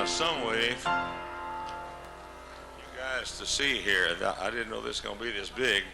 some way for you guys to see here. I didn't know this was going to be this big.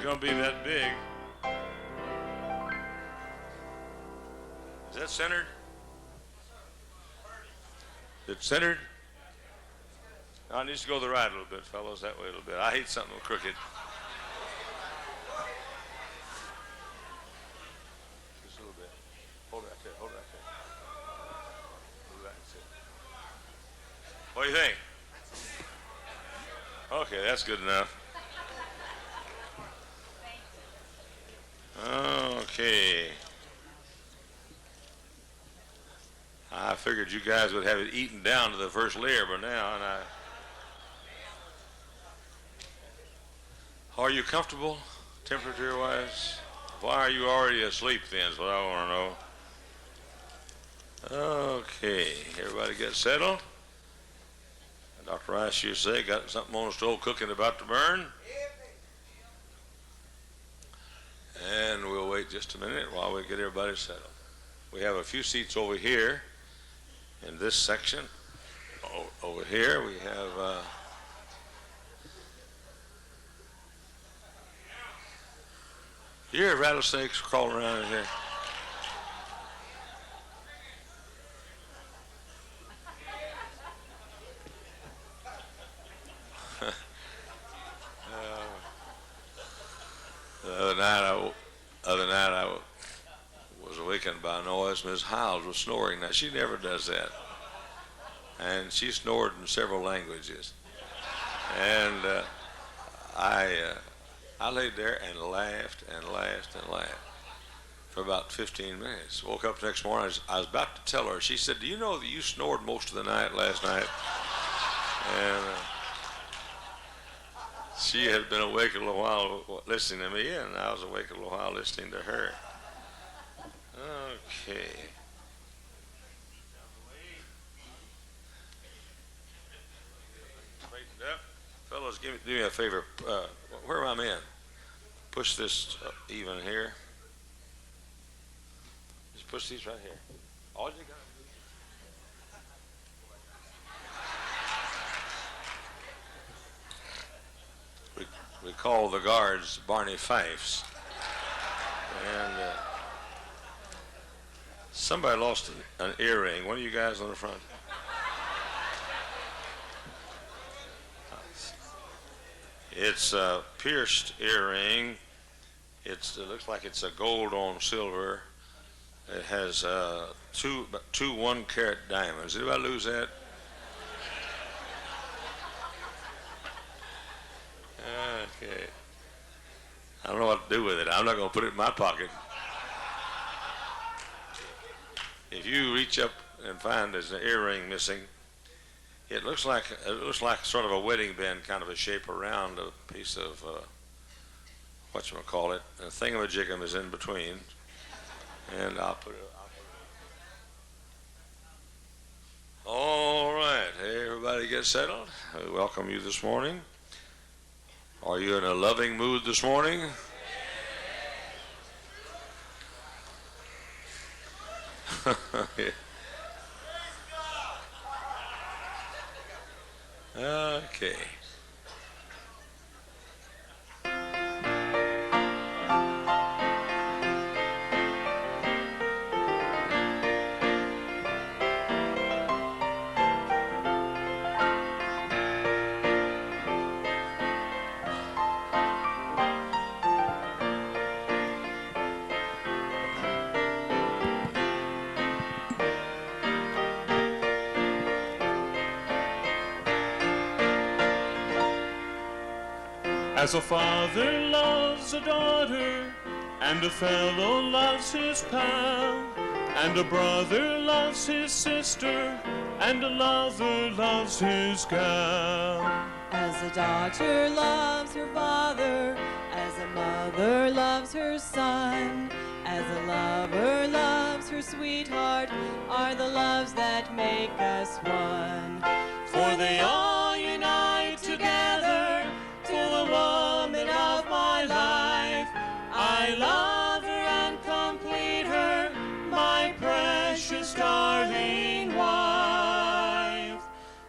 Going to be that big. Is that centered? Is it centered? No, it needs to go to the right a little bit, fellows, that way a little bit. I hate something crooked. Just a little bit. Hold it right there, hold it right there. Move that and sit. What do you think? Okay, that's good enough. Okay. I figured you guys would have it eaten down to the first layer by now, and Are you comfortable, temperature-wise? Why are you already asleep then, is what I want to know. Okay, everybody get settled. Dr. Rice, you say, got something on the stove cooking about to burn? And we'll wait just a minute while we get everybody settled. We have a few seats over here in this section. Over here we have you hear rattlesnakes crawling around in here? The other night I was awakened by a noise. Miss Hyles was snoring. Now, she never does that. And she snored in several languages. And I laid there and laughed and laughed and laughed for about 15 minutes. Woke up the next morning. I was about to tell her. She said, "Do you know that you snored most of the night last night?" And she had been awake a little while listening to me, and I was awake a little while listening to her. Okay. Straightened up. Fellows, do me a favor. Where are my men? Push this even here. push these right here. All you got. We call the guards Barney Fifes. And somebody lost an earring. One of you guys on the front? It's a pierced earring. It looks like it's a gold on silver. It has two 1-carat diamonds. Did anybody lose that? Okay. I don't know what to do with it. I'm not going to put it in my pocket. If you reach up and find there's an earring missing, it looks like sort of a wedding band kind of a shape around a piece of whatchamacallit. A thingamajigam is in between, and I'll put it. All right, hey, everybody get settled. I welcome you this morning. Are you in a loving mood this morning? Yeah. Okay. As a father loves a daughter, and a fellow loves his pal, and a brother loves his sister, and a lover loves his gal. As a daughter loves her father, as a mother loves her son, as a lover loves her sweetheart, are the loves that make us one. For they all unite together to the woman of my life. I love her and complete her, my precious darling wife.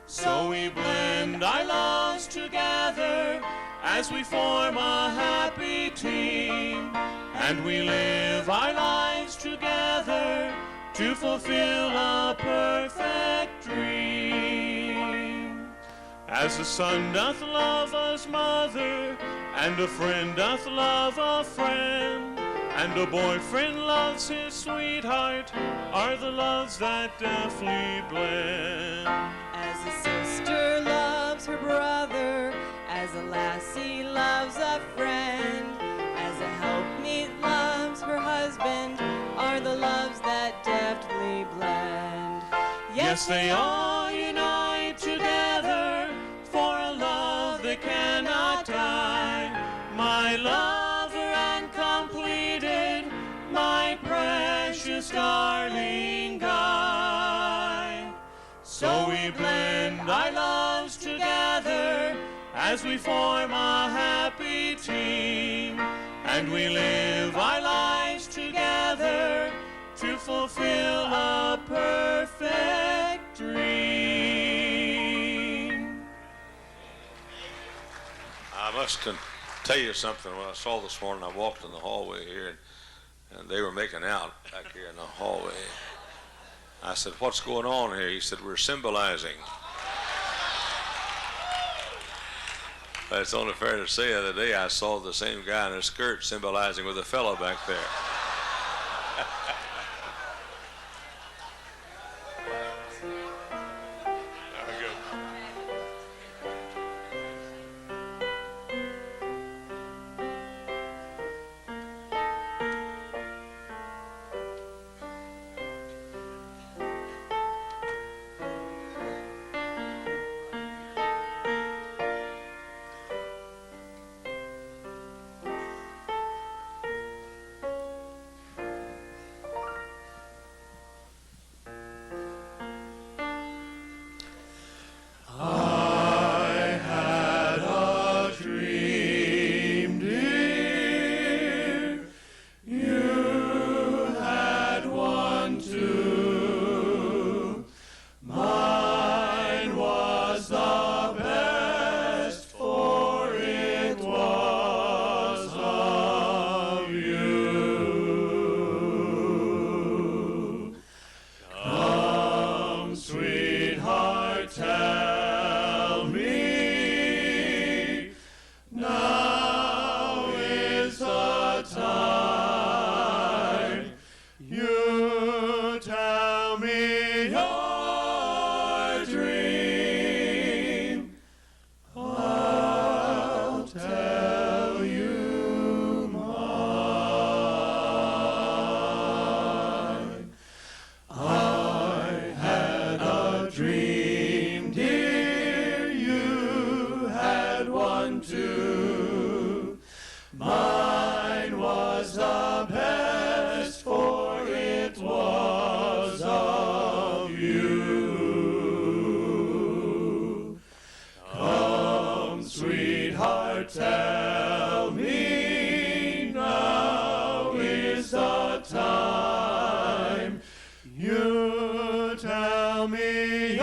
So we blend our loves together as we form a happy team, and we live our lives together to fulfill a perfect dream. As a son doth love his mother, and a friend doth love a friend, and a boyfriend loves his sweetheart, are the loves that deftly blend. As a sister loves her brother, as a lassie loves a friend, as a helpmeet loves her husband, are the loves that deftly blend. Yes, they all unite together for a love that cannot die. My lover and completed, my precious darling guy. So we blend our loves together as we form a happy team, and we live our lives together to fulfill a perfect dream. I must tell you something. When I saw this morning, I walked in the hallway here, and they were making out back here in the hallway. I said, "What's going on here?" He said, "We're symbolizing." But it's only fair to say the other day I saw the same guy in a skirt symbolizing with a fellow back there. Very good.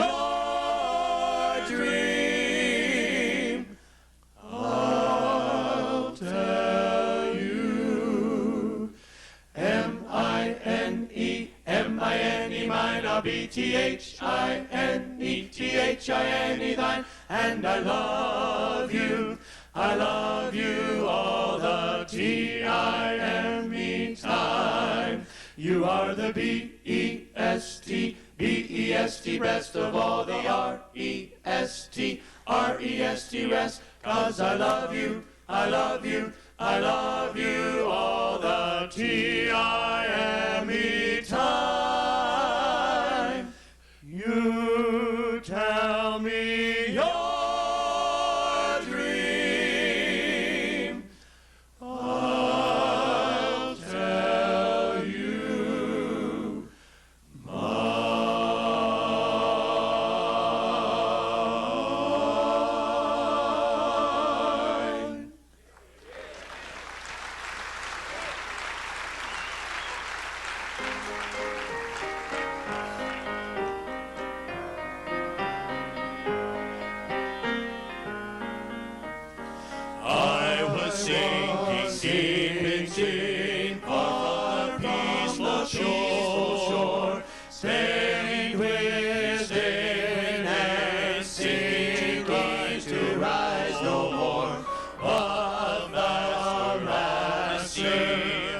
your dream. I'll tell you. M-I-N-E, M-I-N-E, mine, I'll be T-H-I-N-E, T-H-I-N-E, thine, and I love you all the T-I-M-E time. You are the B-E-S-T, B-E-S-T, best of all the R-E-S-T, R-E-S-T, rest, 'cause I love you all the T-I-M-E time. You tell me your dream, I'll tell you mine. I was sinking deep in far from the peaceful shore, stained with sin and sinking to rise no more. Of the last sea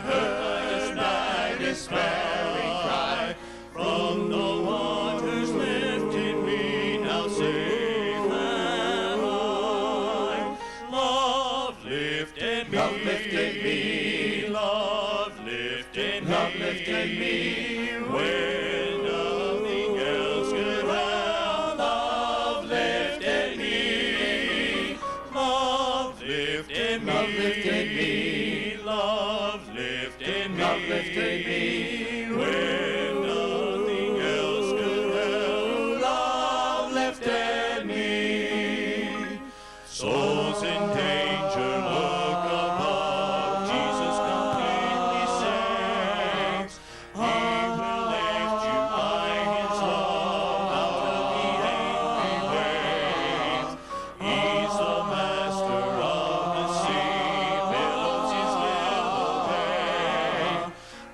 heard my despairing cry, from the waters lifted me, now safe am I. Love lifted me, love lifted me, love lifted me, love lifted me, when nothing else could help. Love lifted me, love lifted me, love lifted me, love lifted me, love lifted me, when nothing else could help. Love lifted me. Souls in danger, look above. Jesus completely saves. He will lift you by His love out of the angry waves. He's the master of the sea, builds His little cave.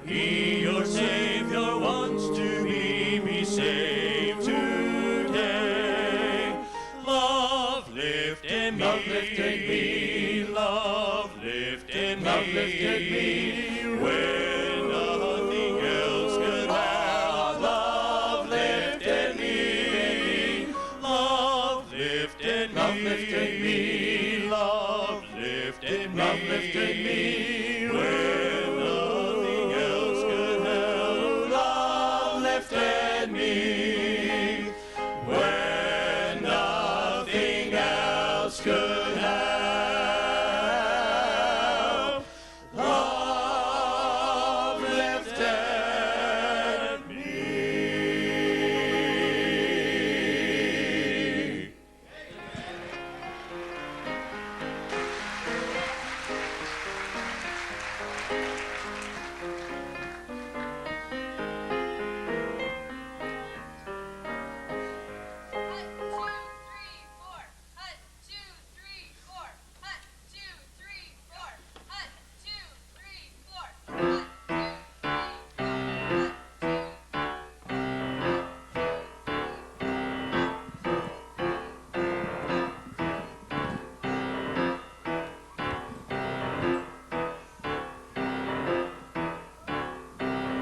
He, your Savior, wants to be saved today. Love lifted me, love lifted me, love lifted me, love lifted me, when nothing else could help. Love lifted me, love lifted me, love lifted me, love lifted me, love lifted me, when nothing else could help. Love lifted me, when nothing else could help. Love lifted me.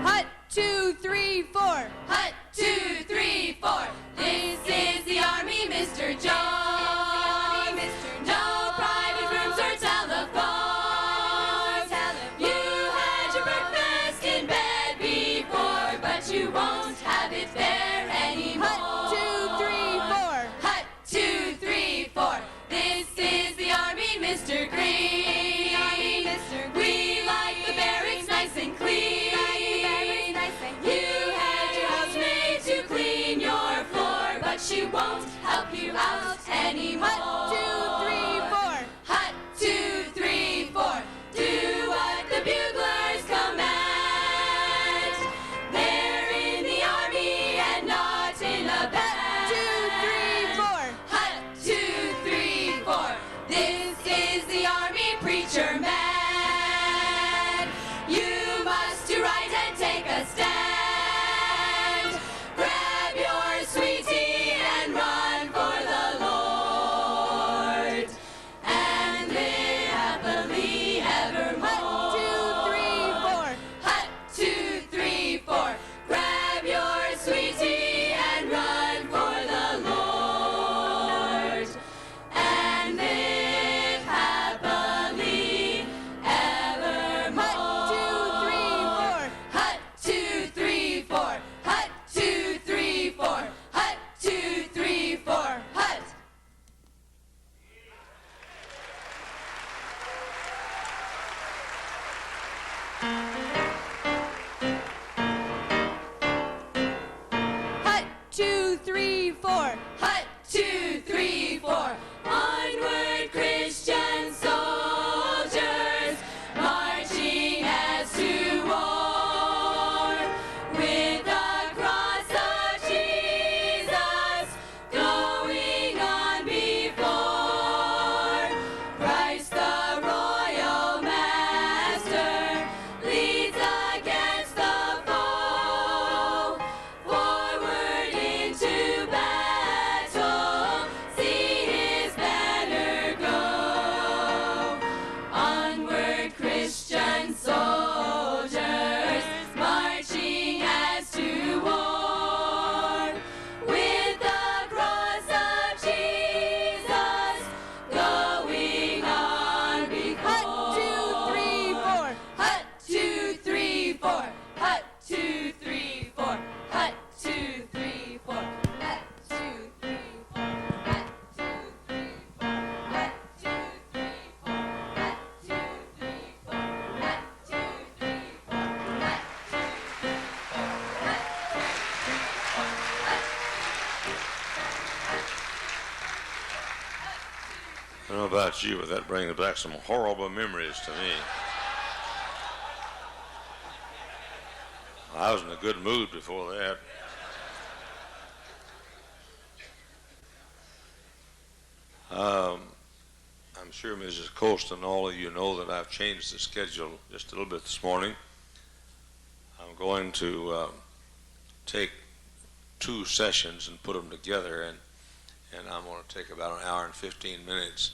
Hut, 2, 3, 4. Hut, 2, 3, 4. This is the Army, Mr. Jones. No private rooms or telephones. You had your breakfast in bed before, but you won't have it there anymore. Hut, 2, 3, 4. Hut, 2, 3, 4. This is the Army, Mr. Green. We like the barracks nice and clean. You had your housemaid to clean your floor, but she won't help you out anymore. Hut, 2, 3, 4. Do what the buglers command. They're in the army and not in a band. 4. Hut, 2, 3, 4. Onward, Christian soldiers, marching as to war, with the cross of Jesus going on before. Christ the royal master leads against the foe, forward into battle, see his banner go. Onward, Christian soldiers, marching as to war, with the cross of Jesus going on before. Hut, 2, 3, 4. Hut, 2, 3, 4. Hut, 2, 3, 4. Hut, 2, 3, 4. Hut, 2, 3, 4. Hut, 2, 3, 4. Hut, 2, 3, 4. Hut, 2, 3, 4. Hut, 2, 3, 4. I don't know about you, but that brings back some horrible memories to me. I was in a good mood before that. I'm sure Mrs. Colston, all of you know that I've changed the schedule just a little bit this morning. I'm going to take 2 sessions and put them together, and I'm going to take about an hour and 15 minutes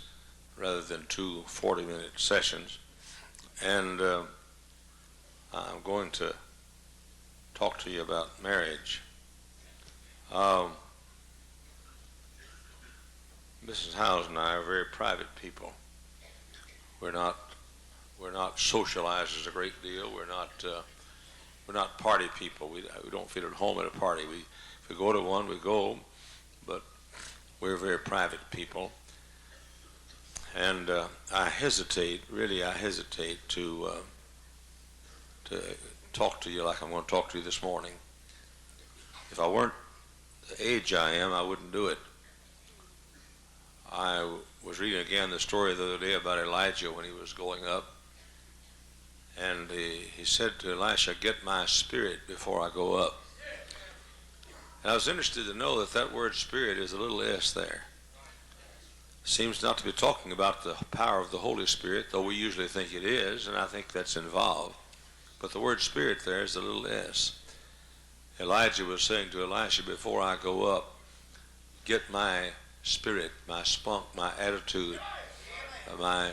rather than 2 40-minute sessions. And I'm going to talk to you about marriage. Mrs. Hyles and I are very private people. We're not socializers a great deal. We're not party people. We don't feel at home at a party. If we go to one, we go, but we're very private people. And I hesitate to talk to you like I'm going to talk to you this morning. If I weren't the age I am, I wouldn't do it. I was reading again the story the other day about Elijah when he was going up. And he said to Elisha, "Get my spirit before I go up." And I was interested to know that word spirit is a little s there. Seems not to be talking about the power of the Holy Spirit, though we usually think it is, and I think that's involved. But the word spirit there is a little s. Elijah was saying to Elisha, before I go up, get my spirit, my spunk, my attitude, I'd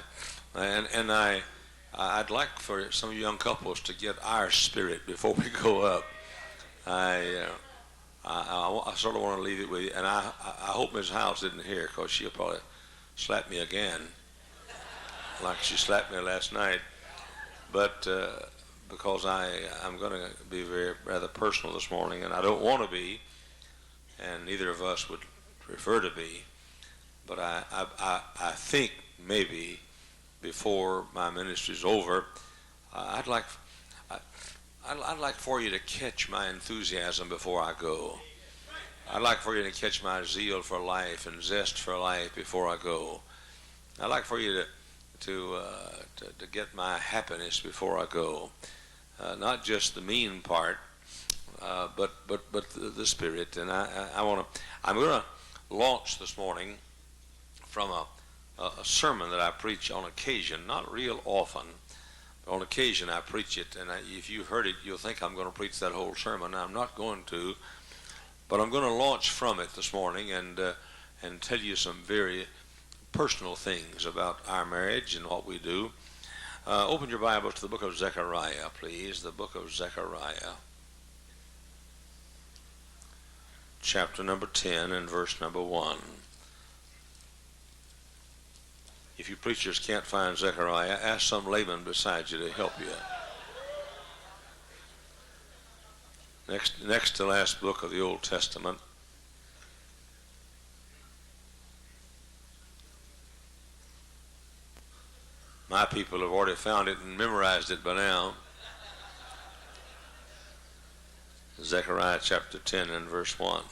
like for some young couples to get our spirit before we go up. I sort of want to leave it with you, and I hope Ms. Hyles didn't hear, because she'll probably slap me again, like she slapped me last night. But because I'm going to be rather personal this morning, and I don't want to be, and neither of us would prefer to be, but I think maybe before my ministry's over, I'd like for you to catch my enthusiasm before I go. I'd like for you to catch my zeal for life and zest for life before I go. I'd like for you to get my happiness before I go. Not just the mean part, but the spirit. And I'm going to launch this morning from a sermon that I preach on occasion, not real often, but on occasion I preach it. And if you've heard it, you'll think I'm going to preach that whole sermon. I'm not going to, but I'm going to launch from it this morning and tell you some very personal things about our marriage and what we do. Open your Bibles to the book of Zechariah, please. The book of Zechariah, chapter number 10 and verse number 1. If you preachers can't find Zechariah, ask some layman beside you to help you. Next to last book of the Old Testament. My people have already found it and memorized it by now. Zechariah chapter 10 and verse 1.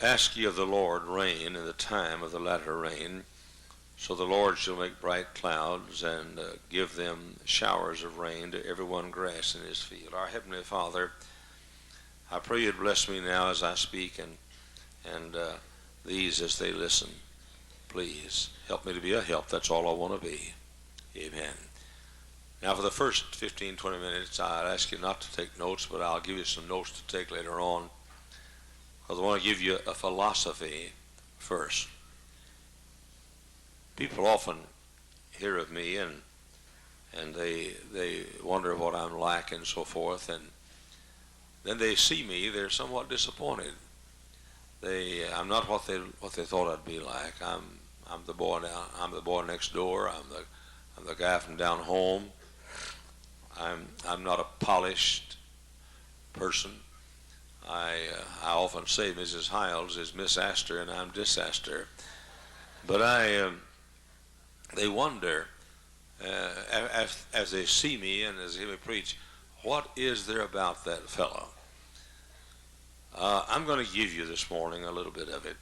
Ask ye of the Lord rain in the time of the latter rain. So the Lord shall make bright clouds and give them showers of rain to every one grass in his field. Our Heavenly Father, I pray you'd bless me now as I speak and these as they listen. Please help me to be a help. That's all I want to be. Amen. Now for the first 15, 20 minutes, I'd ask you not to take notes, but I'll give you some notes to take later on. Because I want to give you a philosophy first. People often hear of me and they wonder what I'm like and so forth, and then they see me, they're somewhat disappointed. I'm not what they thought I'd be like. I'm the boy next door. I'm the guy from down home. I'm not a polished person. I often say Mrs. Hyles is Miss Astor and I'm Disaster. But they wonder as they see me and as they hear me preach, what is there about that fellow? I'm going to give you this morning a little bit of it.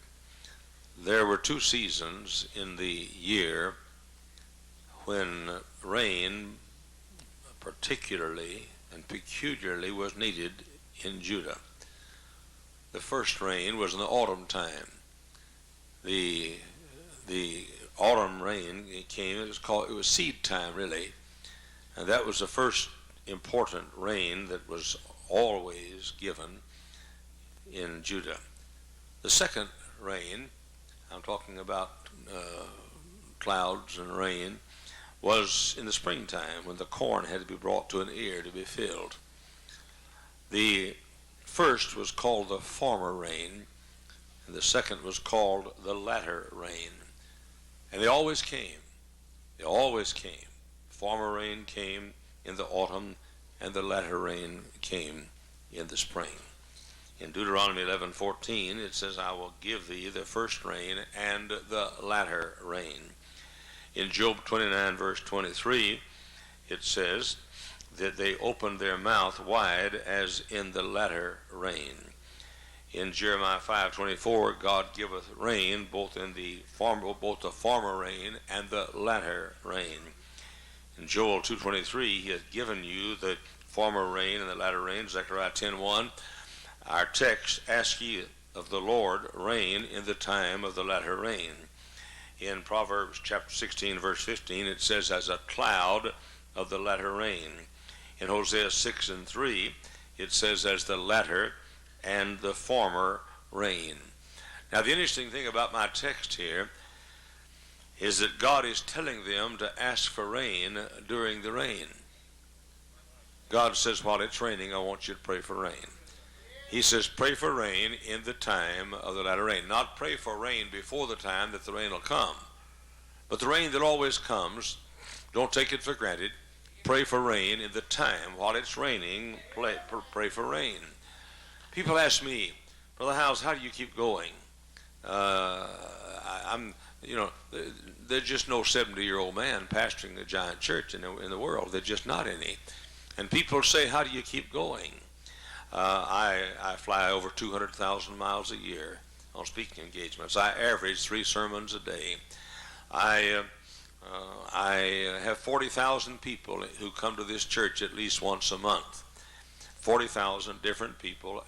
There were two seasons in the year when rain particularly and peculiarly was needed in Judah. The first rain was in the autumn time. The autumn rain came. It was seed time, really, and that was the first important rain that was always given in Judah. The second rain, I'm talking about clouds and rain, was in the springtime when the corn had to be brought to an ear to be filled. The first was called the former rain, and the second was called the latter rain. And they always came. They always came. Former rain came in the autumn, and the latter rain came in the spring. In Deuteronomy 11:14, it says, I will give thee the first rain and the latter rain. In Job 29, verse 23, it says that they opened their mouth wide as in the latter rain. In Jeremiah 5:24, God giveth rain, both the former rain and the latter rain. In Joel 2:23, he hath given you the former rain and the latter rain. Zechariah 10:1, our text, ask ye of the Lord rain in the time of the latter rain. In Proverbs chapter 16, verse 15, it says, as a cloud of the latter rain. In Hosea 6:3, it says, as the latter and the former rain. Now, the interesting thing about my text here is that God is telling them to ask for rain during the rain. God says, while it's raining, I want you to pray for rain. He says, pray for rain in the time of the latter rain. Not pray for rain before the time that the rain will come. But the rain that always comes, don't take it for granted. Pray for rain in the time. While it's raining, pray for rain. People ask me, Brother Hyles, how do you keep going? There's just no 70-year-old man pastoring a giant church in the world. There's just not any. And people say, how do you keep going? I fly over 200,000 miles a year on speaking engagements. I average 3 sermons a day. I have 40,000 people who come to this church at least once a month. 40,000 different people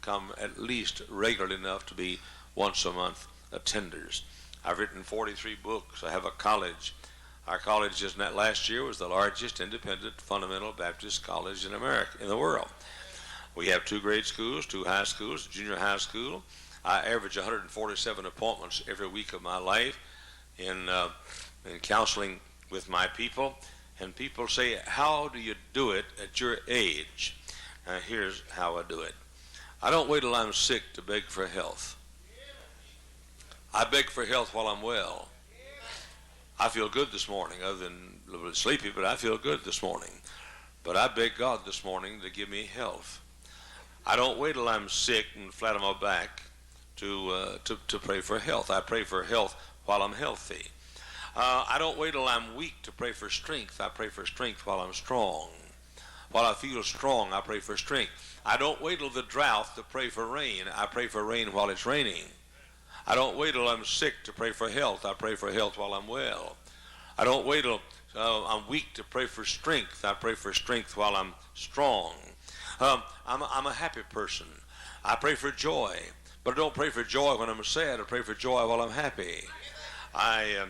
come at least regularly enough to be once a month attenders. I've written 43 books. I have a college. Our college last year was the largest independent fundamental Baptist college in America, in the world. We have 2 grade schools, 2 high schools, junior high school. I average 147 appointments every week of my life in counseling with my people. And people say, how do you do it at your age? Now, here's how I do it. I don't wait till I'm sick to beg for health. I beg for health while I'm well. I feel good this morning, other than a little bit sleepy, but I feel good this morning. But I beg God this morning to give me health. I don't wait till I'm sick and flat on my back to pray for health. I pray for health while I'm healthy. I don't wait till I'm weak to pray for strength. I pray for strength while I'm strong. While I feel strong, I pray for strength. I don't wait till the drought to pray for rain. I pray for rain while it's raining. I don't wait till I'm sick to pray for health. I pray for health while I'm well. I don't wait till I'm weak to pray for strength. I pray for strength while I'm strong. I'm a happy person. I pray for joy. But I don't pray for joy when I'm sad. I pray for joy while I'm happy. Our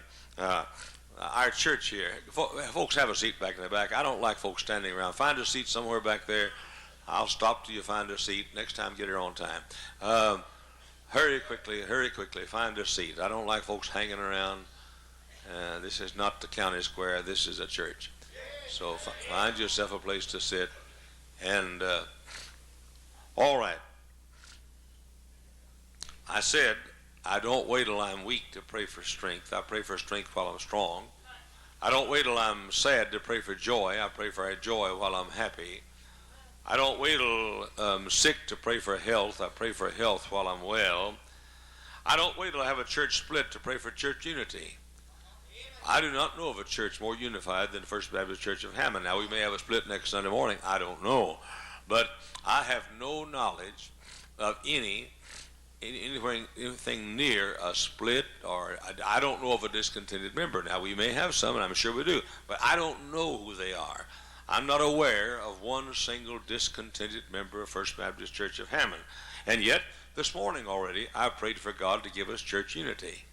church here, folks have a seat back in the back. I don't like folks standing around. Find a seat somewhere back there. I'll stop till you find a seat. Next time, get here on time. Hurry quickly, find a seat. I don't like folks hanging around. This is not the county square. This is a church. So find yourself a place to sit. And all right. I said, I don't wait till I'm weak to pray for strength. I pray for strength while I'm strong. I don't wait till I'm sad to pray for joy. I pray for joy while I'm happy. I don't wait till I'm sick to pray for health. I pray for health while I'm well. I don't wait till I have a church split to pray for church unity. I do not know of a church more unified than First Baptist Church of Hammond. Now, we may have a split next Sunday morning. I don't know. But I have no knowledge of anything near a split, or I don't know of a discontented member. Now, we may have some, and I'm sure we do, but I don't know who they are. I'm not aware of one single discontented member of First Baptist Church of Hammond. And yet, this morning already, I prayed for God to give us church unity.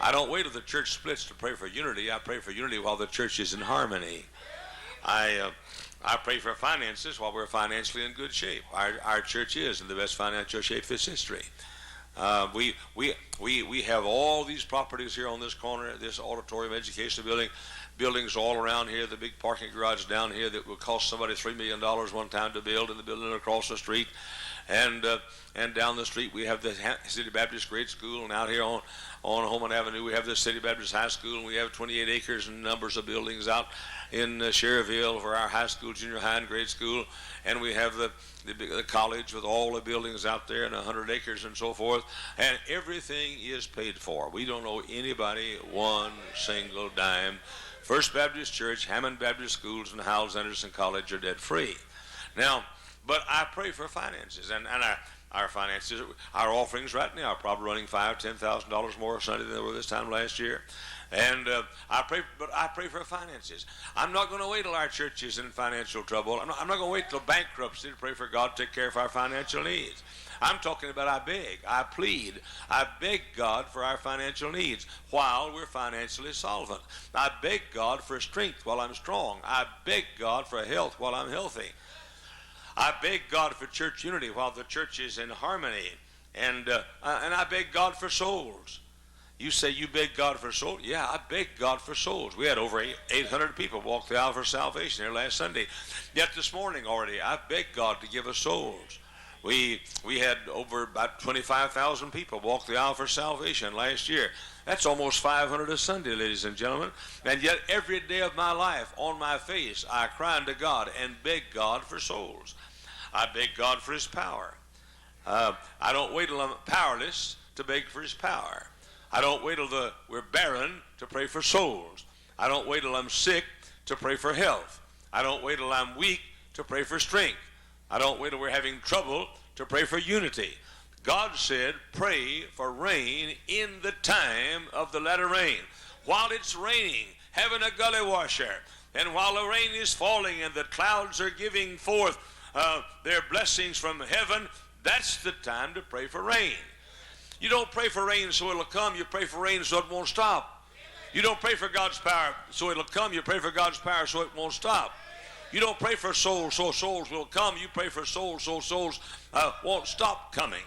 I don't wait till the church splits to pray for unity. I pray for unity while the church is in harmony. I pray for finances while we're financially in good shape. Our church is in the best financial shape of its history. We have all these properties here on this corner, this auditorium, education buildings all around here, the big parking garage down here that will cost somebody $3 million one time to build, and the building across the street. And down the street we have the City Baptist Grade School, and out here on Holman Avenue we have the City Baptist High School, and we have 28 acres and numbers of buildings out in Sherrville for our high school, junior high, and grade school, and we have the college with all the buildings out there and 100 acres and so forth, and everything is paid for. We don't owe anybody one single dime. First Baptist Church, Hammond Baptist Schools, and Hyles Anderson College are debt free. Now, but I pray for finances, and our finances, our offerings right now are probably running $5,000-$10,000 more Sunday than they were this time last year. And I pray for finances. I'm not going to wait till our church is in financial trouble. I'm not going to wait till bankruptcy to pray for God to take care of our financial needs. I'm talking about I beg, I plead, I beg God for our financial needs while we're financially solvent. I beg God for strength while I'm strong. I beg God for health while I'm healthy. I beg God for church unity while the church is in harmony. And I beg God for souls. You say you beg God for souls? Yeah, I beg God for souls. We had over 800 people walk the aisle for salvation here last Sunday. Yet this morning already, I beg God to give us souls. We had over about 25,000 people walk the aisle for salvation last year. That's almost 500 a Sunday, ladies and gentlemen. And yet every day of my life, on my face, I cry unto God and beg God for souls. I beg God for His power. I don't wait till I'm powerless to beg for His power. I don't wait till we're barren to pray for souls. I don't wait till I'm sick to pray for health. I don't wait till I'm weak to pray for strength. I don't wait till we're having trouble to pray for unity. God said, pray for rain in the time of the latter rain. While it's raining, having a gully washer, and while the rain is falling and the clouds are giving forth their blessings from heaven, that's the time to pray for rain. You don't pray for rain so it'll come. You pray for rain so it won't stop. You don't pray for God's power so it'll come. You pray for God's power so it won't stop. You don't pray for souls so souls will come. You pray for souls so souls won't stop coming.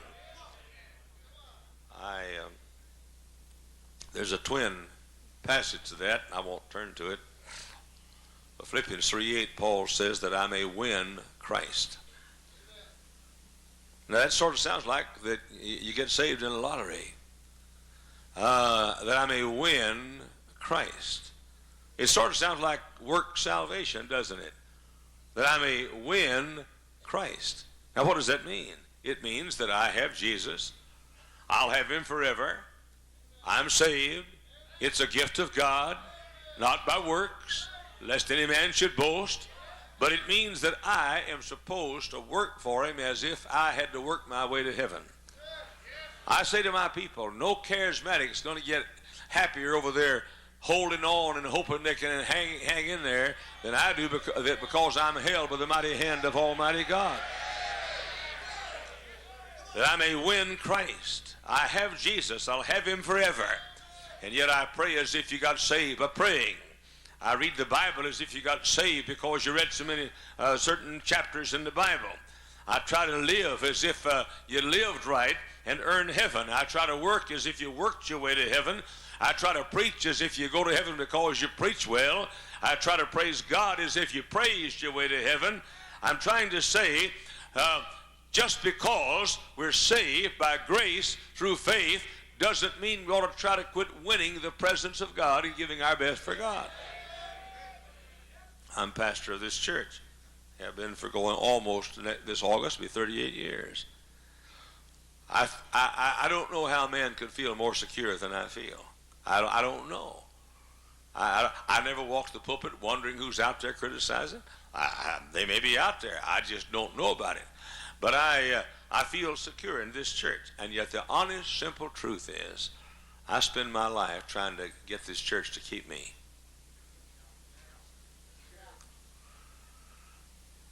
There's a twin passage to that. I won't turn to it. But Philippians 3:8, Paul says that I may win Christ. Now that sort of sounds like that you get saved in a lottery. That I may win Christ. It sort of sounds like work salvation, doesn't it? That I may win Christ. Now what does that mean? It means that I have Jesus. I'll have Him forever. I'm saved. It's a gift of God, not by works, lest any man should boast. But it means that I am supposed to work for him as if I had to work my way to heaven. I say to my people, no charismatic's going to get happier over there holding on and hoping they can hang in there than I do because I'm held by the mighty hand of Almighty God. That I may win Christ. I have Jesus. I'll have him forever. And yet I pray as if you got saved by praying. I read the Bible as if you got saved because you read so many certain chapters in the Bible. I try to live as if you lived right and earned heaven. I try to work as if you worked your way to heaven. I try to preach as if you go to heaven because you preach well. I try to praise God as if you praised your way to heaven. I'm trying to say, just because we're saved by grace through faith doesn't mean we ought to try to quit winning the presence of God and giving our best for God. I'm pastor of this church. Have been for going almost this August, will be 38 years. I don't know how a man could feel more secure than I feel. I don't know. I never walked the pulpit wondering who's out there criticizing. They may be out there. I just don't know about it. But I feel secure in this church. And yet the honest, simple truth is, I spend my life trying to get this church to keep me.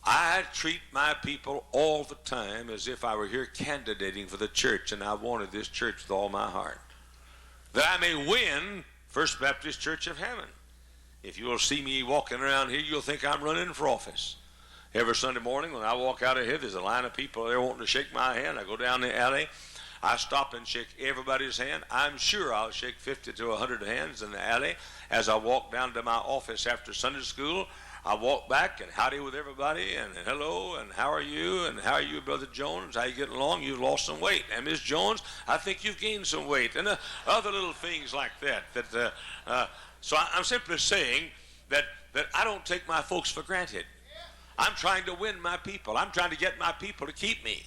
I treat my people all the time as if I were here candidating for the church and I wanted this church with all my heart. That I may win First Baptist Church of Hammond. If you will see me walking around here, you'll think I'm running for office. Every Sunday morning when I walk out of here, there's a line of people there wanting to shake my hand. I go down the alley. I stop and shake everybody's hand. I'm sure I'll shake 50 to 100 hands in the alley as I walk down to my office after Sunday school. I walk back and howdy with everybody and hello and how are you and how are you, Brother Jones? How you getting along? You've lost some weight. And Miss Jones, I think you've gained some weight. And other little things like that. So I'm simply saying that I don't take my folks for granted. I'm trying to win my people. I'm trying to get my people to keep me.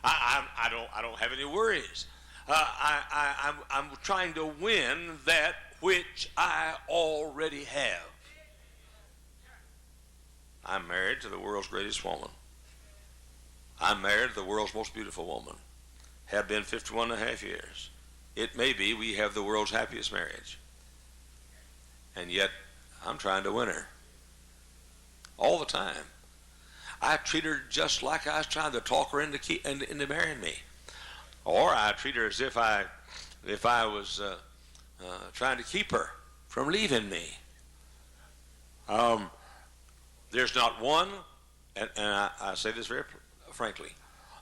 I don't have any worries. I'm trying to win that which I already have. I'm married to the world's greatest woman. I'm married to the world's most beautiful woman. Have been 51 and a half years. It may be we have the world's happiest marriage. And yet, I'm trying to win her. All the time. I treat her just like I was trying to talk her into marrying me. Or I treat her as if I was trying to keep her from leaving me. There's not one, and I say this very frankly,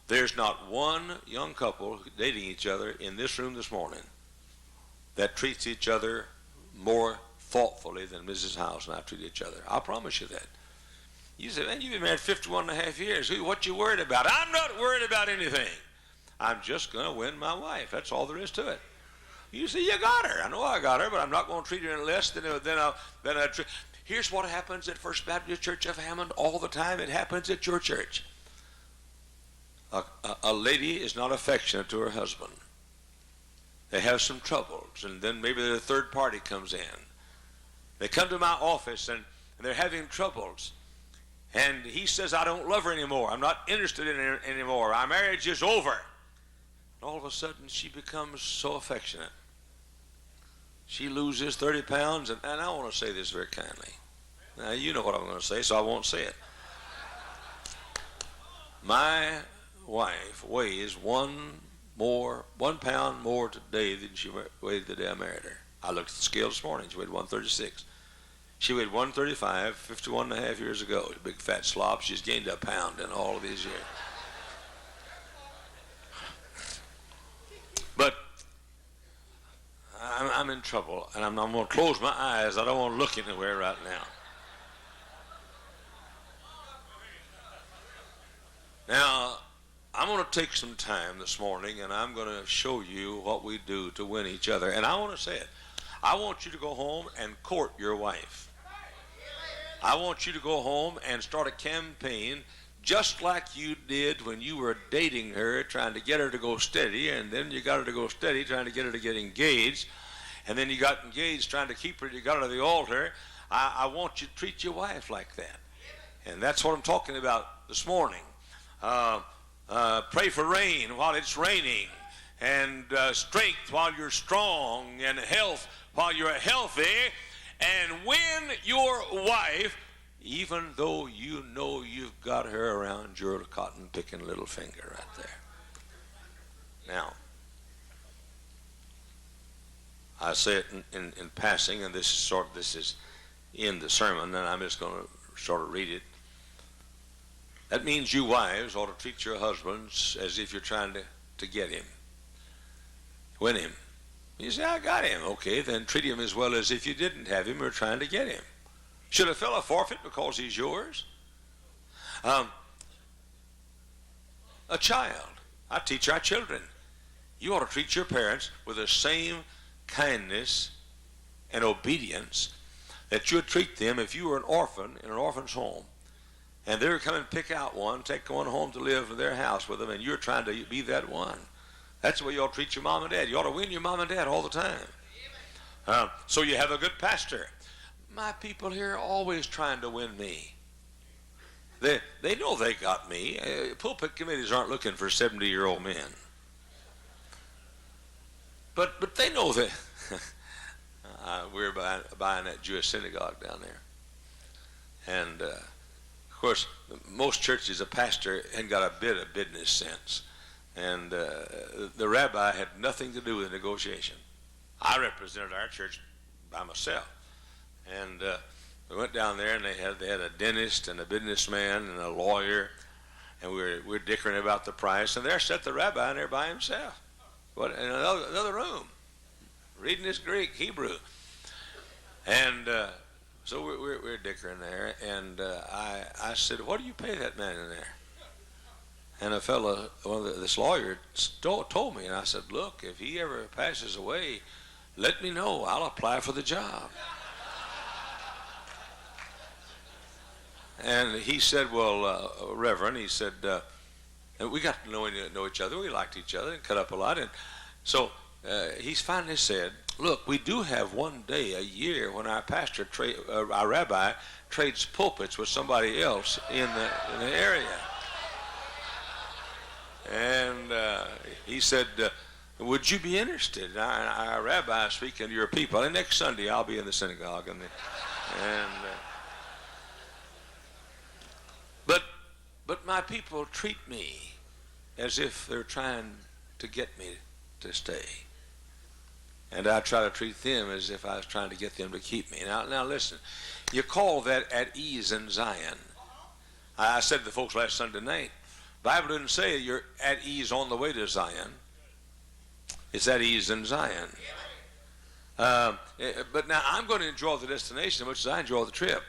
there's not one young couple dating each other in this room this morning that treats each other more thoughtfully than Mrs. Hyles and I treat each other. I'll promise you that. You say, man, you've been married 51 and a half years. What you worried about? I'm not worried about anything. I'm just going to win my wife. That's all there is to it. You say, you got her. I know I got her, but I'm not going to treat her any less than I treat. Here's what happens at First Baptist Church of Hammond all the time. It happens at your church. A lady is not affectionate to her husband. They have some troubles, and then maybe the third party comes in. They come to my office, and they're having troubles. And he says, I don't love her anymore. I'm not interested in her anymore. Our marriage is over. And all of a sudden, she becomes so affectionate. She loses 30 pounds, and I want to say this very kindly. Now, you know what I'm going to say, so I won't say it. My wife weighs 1 pound more today than she weighed the day I married her. I looked at the scale this morning. She weighed 136. She weighed 135 51 and a half years ago. A big fat slob. She's gained a pound in all of these years. But I'm in trouble, and I'm going to close my eyes. I don't want to look anywhere right now. Now, I'm going to take some time this morning, and I'm going to show you what we do to win each other. And I want to say it. I want you to go home and court your wife. I want you to go home and start a campaign just like you did when you were dating her, trying to get her to go steady, and then you got her to go steady, trying to get her to get engaged, and then you got engaged, trying to keep her, you got her to the altar. I want you to treat your wife like that. And that's what I'm talking about this morning. Pray for rain while it's raining, and strength while you're strong, and health while you're healthy. And when your wife, even though you know you've got her around your cotton-picking little finger right there. Now, I say it in passing, and this is in the sermon, and I'm just going to sort of read it. That means you wives ought to treat your husbands as if you're trying to get him, win him. You say, I got him. Okay, then treat him as well as if you didn't have him or trying to get him. Should a fellow forfeit because he's yours? A child. I teach our children. You ought to treat your parents with the same kindness and obedience that you would treat them if you were an orphan in an orphan's home. And they were coming to pick out one, take one home to live in their house with them, and you're trying to be that one. That's the way you ought to treat your mom and dad. You ought to win your mom and dad all the time. So you have a good pastor. My people here are always trying to win me. They know they got me. Pulpit committees aren't looking for 70-year-old men. But they know that we're buying that Jewish synagogue down there. And, of course, most churches, a pastor hadn't got a bit of business sense. And the rabbi had nothing to do with the negotiation. I represented our church by myself. And we went down there, and they had a dentist and a businessman and a lawyer, and we were dickering about the price. And there sat the rabbi in there by himself, in another room, reading his Greek, Hebrew. And so we're dickering there, and I said, "What do you pay that man in there?" And a fellow, this lawyer, told me, and I said, "Look, if he ever passes away, let me know. I'll apply for the job." And he said, "Well, Reverend," he said, and we got to know each other. We liked each other and cut up a lot. And so he finally said, "Look, we do have one day a year when our pastor, our rabbi, trades pulpits with somebody else in the area." And he said, "Would you be interested? Our rabbi is speaking to your people. And next Sunday I'll be in the synagogue." But my people treat me as if they're trying to get me to stay. And I try to treat them as if I was trying to get them to keep me. Now listen, you call that at ease in Zion. I said to the folks last Sunday night, the Bible didn't say you're at ease on the way to Zion. It's at ease in Zion. But now I'm going to enjoy the destination as much as I enjoy the trip.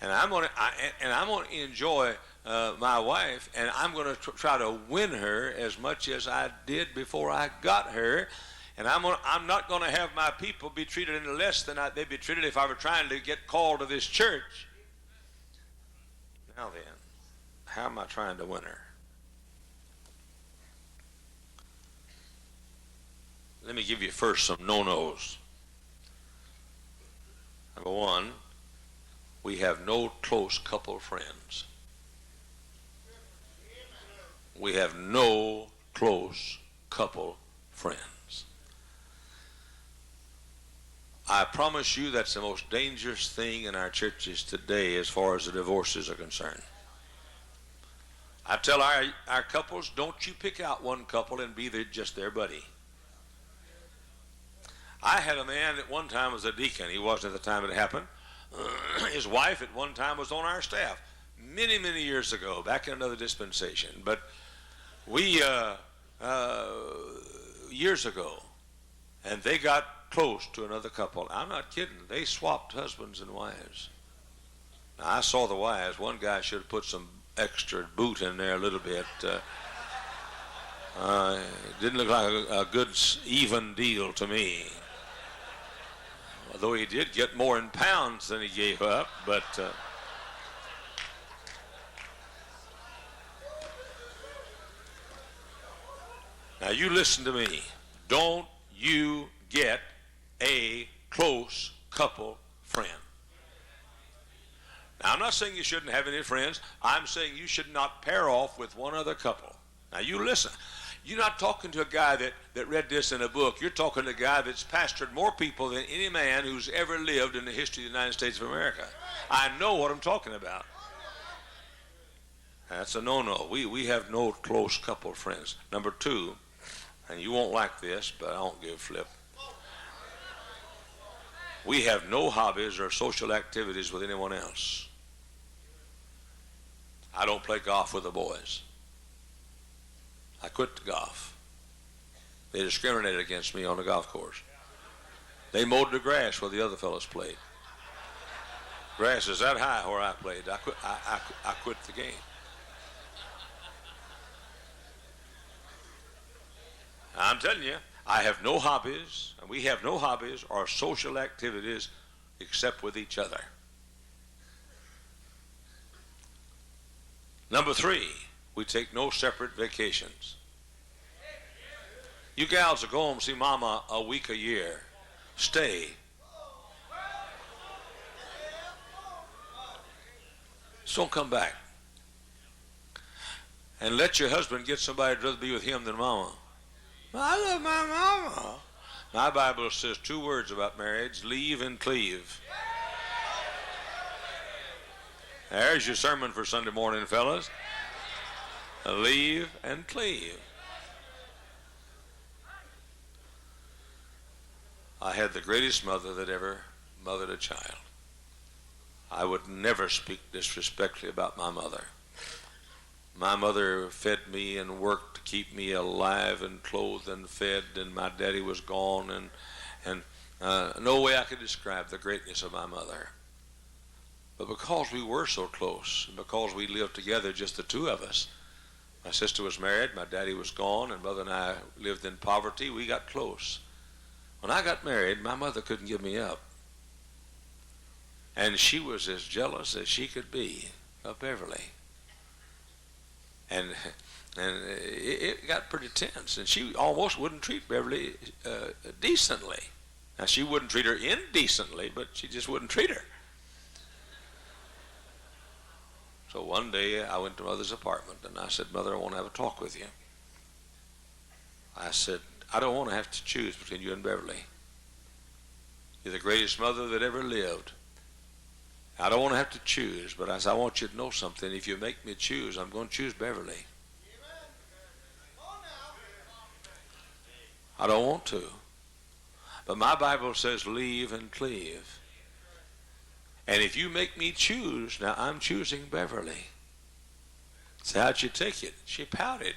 And I'm going to enjoy my wife, and I'm going to try to win her as much as I did before I got her. And I'm not going to have my people be treated any less than they'd be treated if I were trying to get called to this church. Now then, how am I trying to win her? Let me give you first some no-nos. Number one, we have no close couple friends. We have no close couple friends. I promise you that's the most dangerous thing in our churches today as far as the divorces are concerned. I tell our couples, don't you pick out one couple and be just their buddy. I had a man at one time was a deacon. He wasn't at the time it happened. His wife at one time was on our staff many, many years ago, back in another dispensation. But we, years ago, and they got close to another couple. I'm not kidding. They swapped husbands and wives. Now, I saw the wives. One guy should have put some extra boot in there a little bit. It didn't look like a good, even deal to me. Although he did get more in pounds than he gave up, but now you listen to me. Don't you get a close couple friend. Now, I'm not saying you shouldn't have any friends. I'm saying you should not pair off with one other couple. Now, you listen. You're not talking to a guy that read this in a book. You're talking to a guy that's pastored more people than any man who's ever lived in the history of the United States of America. I know what I'm talking about. That's a no-no. We have no close couple friends. Number two, and you won't like this, but I don't give a flip. We have no hobbies or social activities with anyone else. I don't play golf with the boys. I quit the golf. They discriminated against me on the golf course. They mowed the grass where the other fellows played. Grass is that high where I played. I quit the game. I'm telling you, I have no hobbies, and we have no hobbies or social activities except with each other. Number three, we take no separate vacations. You gals will go home and see Mama a week a year. Stay. So don't come back. And let your husband get somebody that'd rather be with him than Mama. I love my Mama. My Bible says two words about marriage: leave and cleave. There's your sermon for Sunday morning, fellas. Leave and cleave. I had the greatest mother that ever mothered a child. I would never speak disrespectfully about my mother. My mother fed me and worked to keep me alive and clothed and fed, and my daddy was gone, and no way I could describe the greatness of my mother. But because we were so close, and because we lived together, just the two of us, my sister was married, my daddy was gone, and Mother and I lived in poverty, we got close. When I got married, my mother couldn't give me up. And she was as jealous as she could be of Beverly. And it got pretty tense, and she almost wouldn't treat Beverly decently. Now, she wouldn't treat her indecently, but she just wouldn't treat her. So one day I went to Mother's apartment, and I said, Mother, I want to have a talk with you. I said, I don't want to have to choose between you and Beverly. You're the greatest mother that ever lived. I don't want to have to choose, but I said, I want you to know something. If you make me choose, I'm going to choose Beverly. I don't want to. But my Bible says leave and cleave. And if you make me choose, now I'm choosing Beverly. So how'd you take it? She pouted,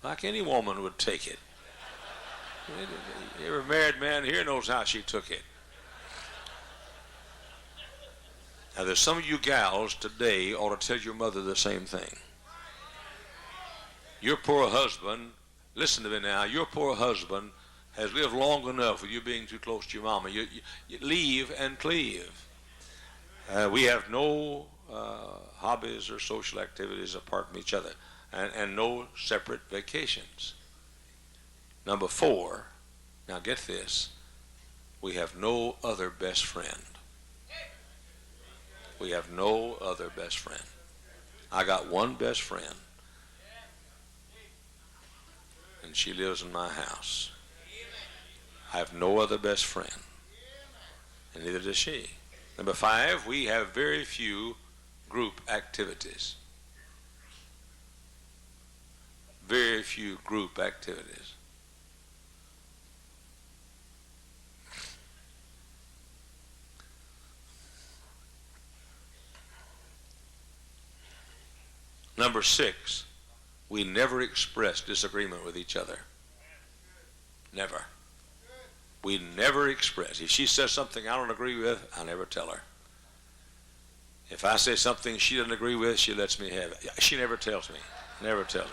like any woman would take it. Every married man here knows how she took it. Now, there's some of you gals today ought to tell your mother the same thing. Your poor husband, listen to me now, your poor husband has lived long enough with you being too close to your mama. You leave and cleave. We have no hobbies or social activities apart from each other, and no separate vacations. Number four, now get this, we have no other best friend. We have no other best friend. I got one best friend, and she lives in my house. I have no other best friend, and neither does she. Number five, we have very few group activities. Very few group activities. Number six, we never express disagreement with each other. Never. We never express. If she says something I don't agree with, I never tell her. If I say something she doesn't agree with, she lets me have it. She never tells me. Never tells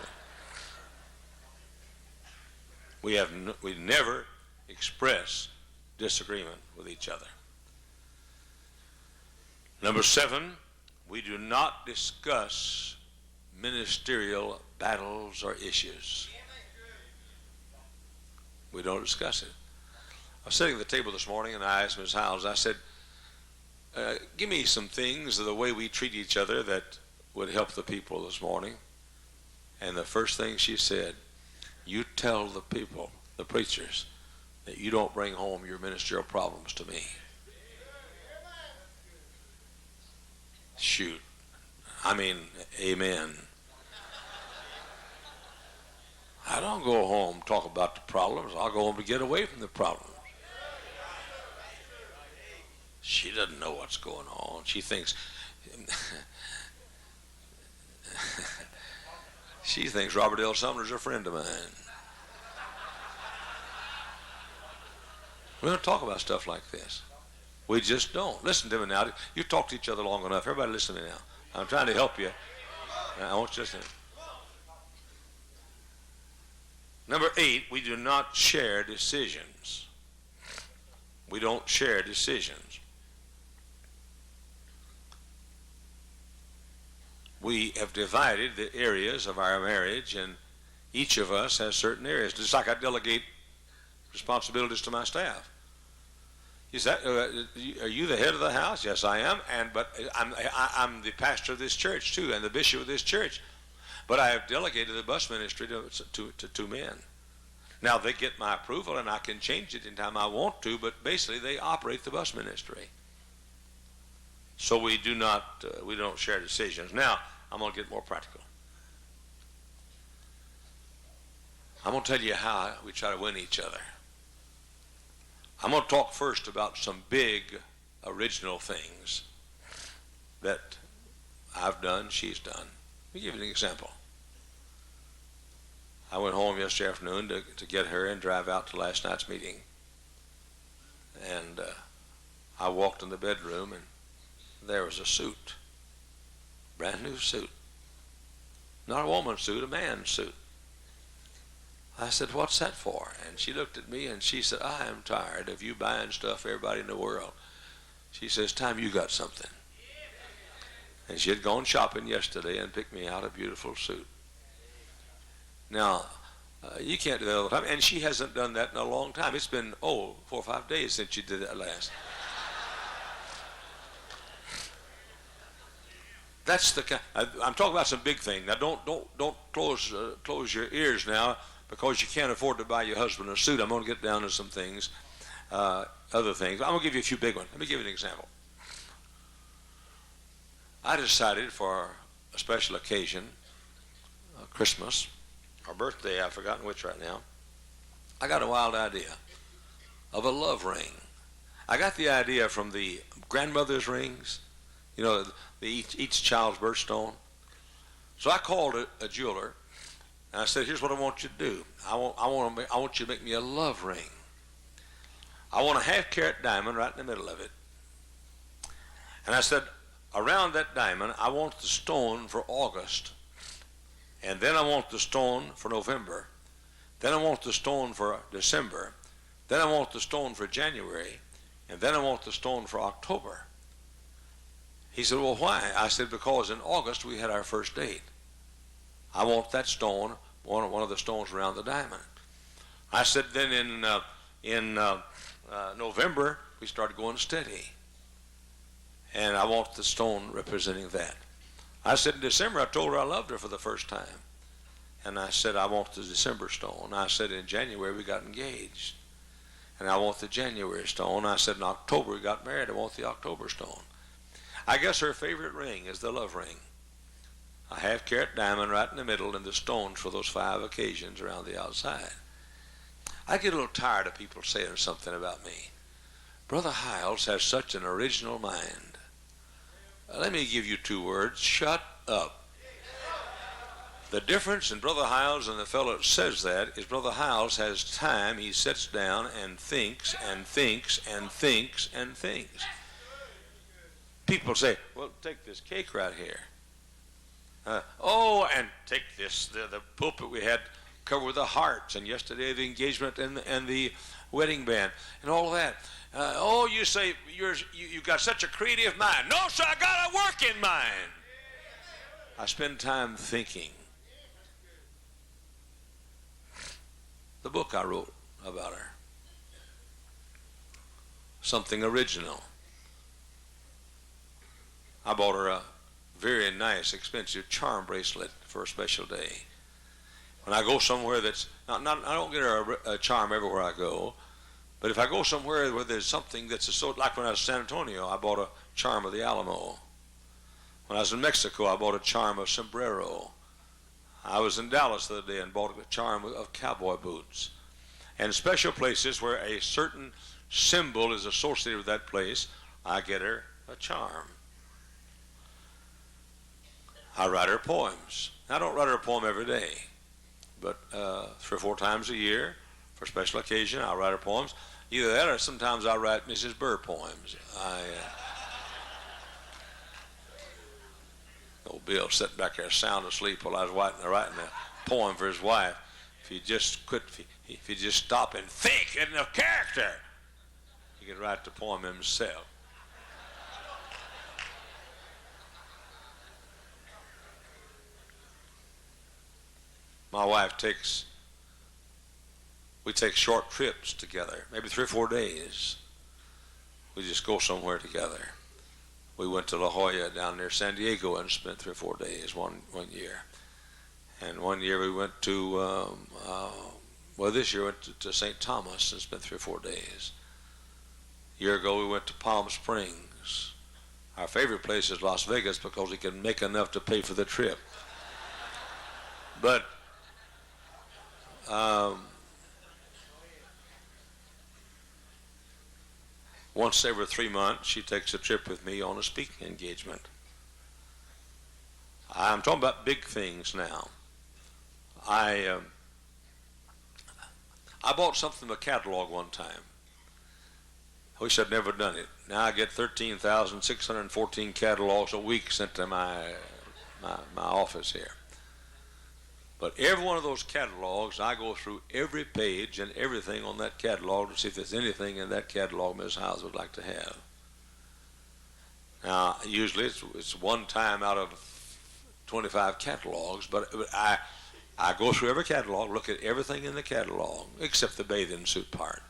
me. We never express disagreement with each other. Number seven, we do not discuss ministerial battles or issues. We don't discuss it. I was sitting at the table this morning and I asked Ms. Hyles, I said, give me some things of the way we treat each other that would help the people this morning. And the first thing she said, you tell the people, the preachers, that you don't bring home your ministerial problems to me. Shoot. I mean, amen. I don't go home and talk about the problems. I'll go home to get away from the problems. She doesn't know what's going on. She thinks she thinks Robert L. Sumner's a friend of mine. We don't talk about stuff like this. We just don't. Listen to me now. You talk to each other long enough. Everybody listen to me now. I'm trying to help you. I want you to listen. Number 8, we do not share decisions. We don't share decisions. We have divided the areas of our marriage, and each of us has certain areas. Just like I delegate responsibilities to my staff. Is that, are you the head of the house? Yes, I am. But I'm the pastor of this church too, and the bishop of this church. But I have delegated the bus ministry to 2 men. Now they get my approval, and I can change it anytime I want to. But basically, they operate the bus ministry. So we don't share decisions. Now I'm going to get more practical. I'm going to tell you how we try to win each other. I'm going to talk first about some big original things that I've done, she's done. Let me give you an example. I went home yesterday afternoon to get her and drive out to last night's meeting. And I walked in the bedroom, and there was a suit. Brand new suit. Not a woman's suit, a man's suit. I said, what's that for? And she looked at me and she said, I am tired of you buying stuff for everybody in the world. She says, time you got something. And she had gone shopping yesterday and picked me out a beautiful suit. Now, you can't do that all the time. And she hasn't done that in a long time. It's been, 4 or 5 days since she did that last. That's the kind. I'm talking about some big things. Now, don't close your ears now, because you can't afford to buy your husband a suit. I'm going to get down to some things, other things. I'm going to give you a few big ones. Let me give you an example. I decided for a special occasion, Christmas or birthday, I've forgotten which right now, I got a wild idea of a love ring. I got the idea from the grandmother's rings, you know, each child's birthstone. So I called a jeweler, and I said, here's what I want you to do. I want you to make me a love ring. I want a half-carat diamond right in the middle of it. And I said, around that diamond, I want the stone for August. And then I want the stone for November. Then I want the stone for December. Then I want the stone for January. And then I want the stone for October. He said, well, why? I said, because in August we had our first date. I want that stone, one of the stones around the diamond. I said, then in November we started going steady. And I want the stone representing that. I said in December, I told her I loved her for the first time. And I said, I want the December stone. I said in January we got engaged. And I want the January stone. I said in October we got married. I want the October stone. I guess her favorite ring is the love ring. A half-carat diamond right in the middle and the stones for those 5 occasions around the outside. I get a little tired of people saying something about me. Brother Hyles has such an original mind. Let me give you 2 words. Shut up. The difference in Brother Hyles and the fellow that says that is Brother Hyles has time. He sits down and thinks and thinks and thinks and thinks. People say, well, take this cake right here. And take this, the pulpit we had covered with the hearts, and yesterday the engagement and the wedding band, and all of that. You say you got such a creative mind. No, sir, I got a working mind. I spend time thinking. The book I wrote about her. Something original. I bought her a very nice, expensive charm bracelet for a special day. When I go somewhere that's I don't get her a charm everywhere I go, but if I go somewhere where there's something that's like when I was in San Antonio, I bought a charm of the Alamo. When I was in Mexico, I bought a charm of sombrero. I was in Dallas the other day and bought a charm of cowboy boots. And special places where a certain symbol is associated with that place, I get her a charm. I write her poems. I don't write her a poem every day, but 3 or 4 times a year for special occasion, I write her poems. Either that or sometimes I write Mrs. Burr poems. Old Bill sat back there sound asleep while I was writing a poem for his wife. If he just quit, if he just stop and think in the character, he could write the poem himself. My wife we take short trips together, maybe 3 or 4 days. We just go somewhere together. We went to La Jolla down near San Diego and spent 3 or 4 days one year. And one year we went to, this year we went to St. Thomas and spent 3 or 4 days. A year ago we went to Palm Springs. Our favorite place is Las Vegas because we can make enough to pay for the trip. But once every 3 months, she takes a trip with me on a speaking engagement. I'm talking about big things now. I bought something from a catalog one time. I wish I'd never done it. Now I get 13,614 catalogs a week sent to my office here. But every one of those catalogs, I go through every page and everything on that catalog to see if there's anything in that catalog Ms. Hyles would like to have. Now, usually it's one time out of 25 catalogs, but I go through every catalog, look at everything in the catalog, except the bathing suit part.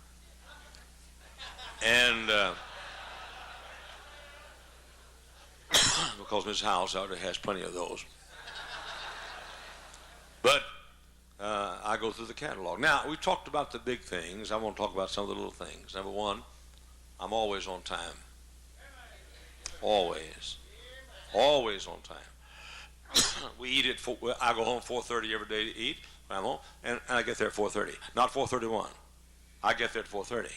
And because Ms. Hyles already has plenty of those. But I go through the catalog. Now, we talked about the big things. I want to talk about some of the little things. Number one, I'm always on time. Always. Always on time. We eat at I go home 4:30 every day to eat. I'm home, and I get there at 4:30. Not 4:31. I get there at 4:30.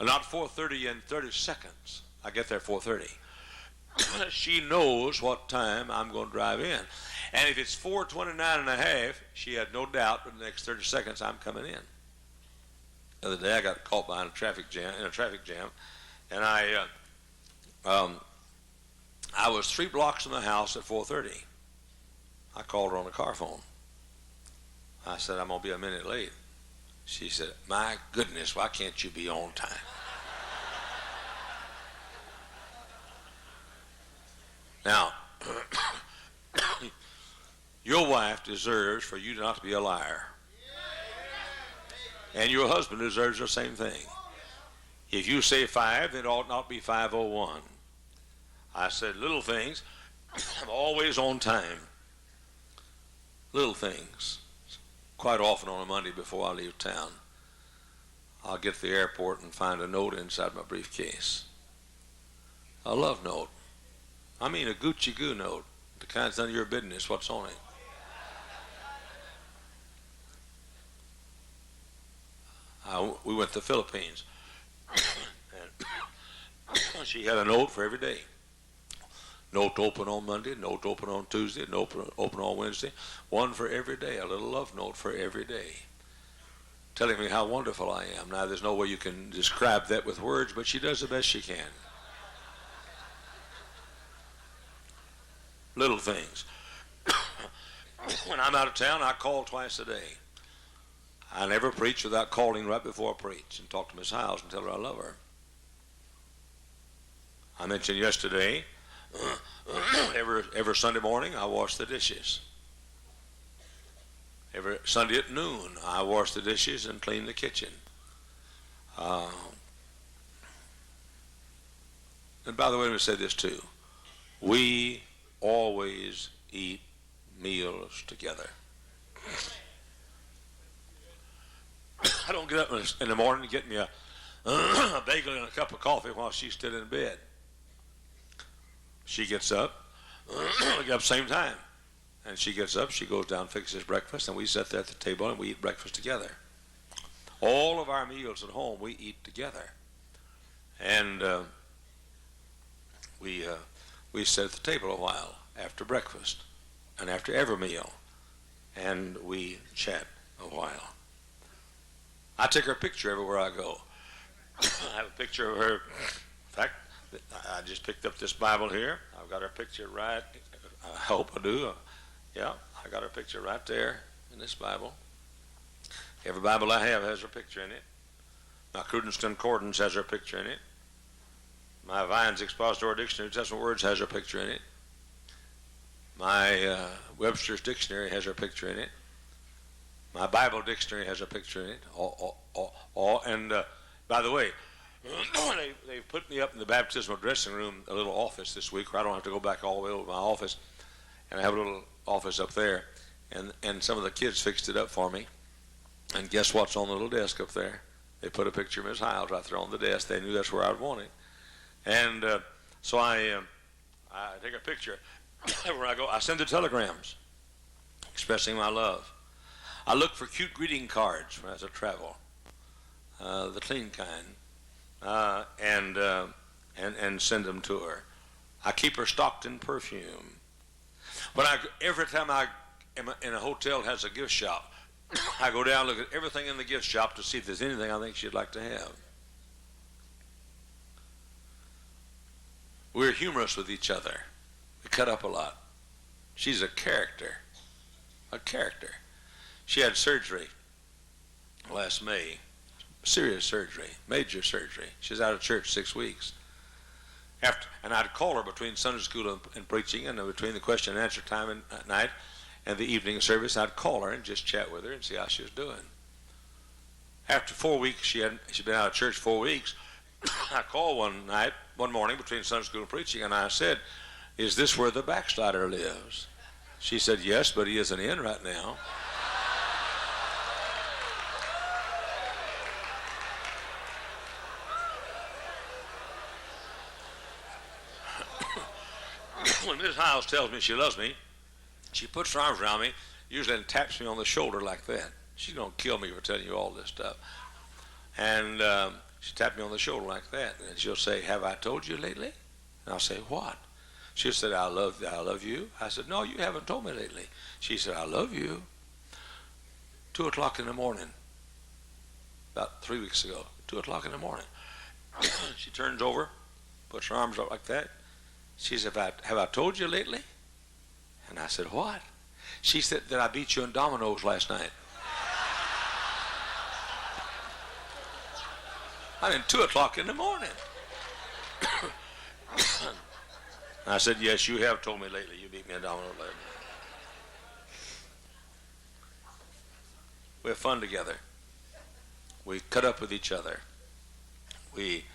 Not 4:30 and 30 seconds. I get there at 4:30. She knows what time I'm going to drive in. And if it's 4:29 and a half, she had no doubt in the next 30 seconds I'm coming in. The other day I got caught behind a traffic jam, and I was 3 blocks from the house at 4:30. I called her on the car phone. I said, I'm going to be a minute late. She said, my goodness, why can't you be on time? Now, your wife deserves for you not to be a liar. And your husband deserves the same thing. If you say 5, it ought not be 5:01. I said little things. I'm always on time. Little things. Quite often on a Monday before I leave town, I'll get to the airport and find a note inside my briefcase. A love note. I mean a Gucci Goo note. The kind that's none of your business what's on it. We went to the Philippines. And she had a note for every day. Note to open on Monday, note to open on Tuesday, note to open on Wednesday. One for every day, a little love note for every day. Telling me how wonderful I am. Now, there's no way you can describe that with words, but she does the best she can. Little things. When I'm out of town, I call twice a day. I never preach without calling right before I preach and talk to Miss Hyles and tell her I love her. I mentioned yesterday, every Sunday morning I wash the dishes. Every Sunday at noon I wash the dishes and clean the kitchen. And by the way, let me say this too. We always eat meals together. I don't get up in the morning and get me a bagel and a cup of coffee while she's still in bed. She gets up, we get up same time. And she gets up, she goes down, fixes breakfast, and we sit there at the table and we eat breakfast together. All of our meals at home, we eat together. And we sit at the table a while after breakfast and after every meal, and we chat a while. I take her picture everywhere I go. I have a picture of her. In fact, I just picked up this Bible here. I've got her picture right. I hope I do. Yeah, I got her picture right there in this Bible. Every Bible I have has her picture in it. My Cruden's Concordance has her picture in it. My Vine's Expository Dictionary, New Testament Words, has her picture in it. My Webster's Dictionary has her picture in it. My Bible Dictionary has a picture in it. And by the way, they put me up in the baptismal dressing room, a little office this week where I don't have to go back all the way over to my office. And I have a little office up there. And some of the kids fixed it up for me. And guess what's on the little desk up there? They put a picture of Miss Hyles right there on the desk. They knew that's where I'd want it. And so I take a picture. Wherever I go, I send the telegrams expressing my love. I look for cute greeting cards as I travel, the clean kind, and send them to her. I keep her stocked in perfume. But every time I am in a hotel that has a gift shop, I go down and look at everything in the gift shop to see if there's anything I think she'd like to have. We're humorous with each other. We cut up a lot. She's a character. A character. She had surgery last May. Serious surgery. Major surgery. She's out of church 6 weeks. And I'd call her between Sunday school and preaching, and between the question and answer time at night and the evening service. I'd call her and just chat with her and see how she was doing. After 4 weeks, she'd been out of church 4 weeks. I called one morning between Sunday school and preaching, and I said, "Is this where the backslider lives?" She said, "Yes, but he isn't in right now." When Miss Hyles tells me she loves me, she puts her arms around me, usually, and taps me on the shoulder like that. She's going to kill me for telling you all this stuff. And she tapped me on the shoulder like that, and she'll say, "Have I told you lately?" And I'll say, "What?" She'll say, I love you." I said, "No, you haven't told me lately." She said, "I love you." 2 o'clock in the morning, about 3 weeks ago, 2 o'clock in the morning. She turns over, puts her arms up like that. She said, "Have I told you lately?" And I said, "What?" She said, "That I beat you in dominoes last night." I mean, 2 o'clock in the morning. I said, "Yes, you have told me lately. You beat me in dominoes lately." We have fun together. We cut up with each other. We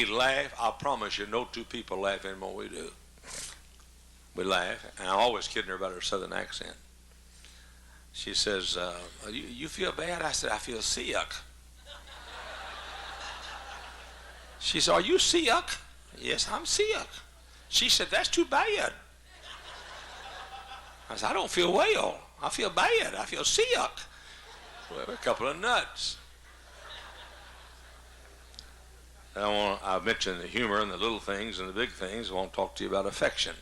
laugh. I promise you, no two people laugh any more than we do. We laugh, and I'm always kidding her about her southern accent. She says, you feel bad?" I said, "I feel sick." She said, "Are you sick?" "Yes, I'm sick." She said, "That's too bad." I said, "I don't feel well. I feel bad. I feel sick." Well, we're a couple of nuts. I've mentioned the humor and the little things and the big things. I want to talk to you about affection.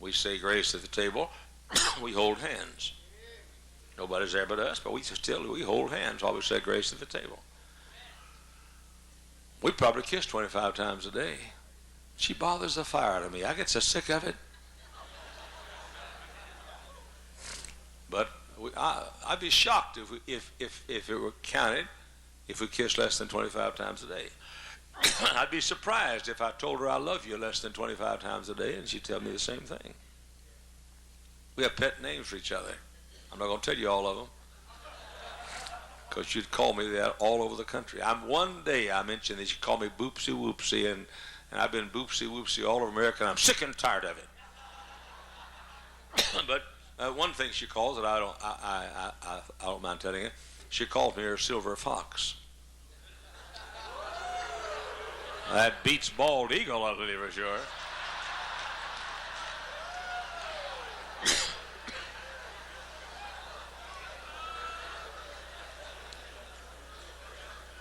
We say grace at the table. We hold hands. Nobody's there but us, but we hold hands while we say grace at the table. We probably kiss 25 times a day. She bothers the fire out of me. I get so sick of it. But I'd be shocked if it were counted if we kissed less than 25 times a day. I'd be surprised if I told her I love you less than 25 times a day and she'd tell me the same thing. We have pet names for each other. I'm not going to tell you all of them. because she'd call me that all over the country. One day I mentioned that she'd call me Boopsie Whoopsie, and I've been Boopsie Whoopsie all over America, and I'm sick and tired of it. But one thing she calls it, I don't mind telling you, she calls me her silver fox. That beats bald eagle, I'll tell you for sure.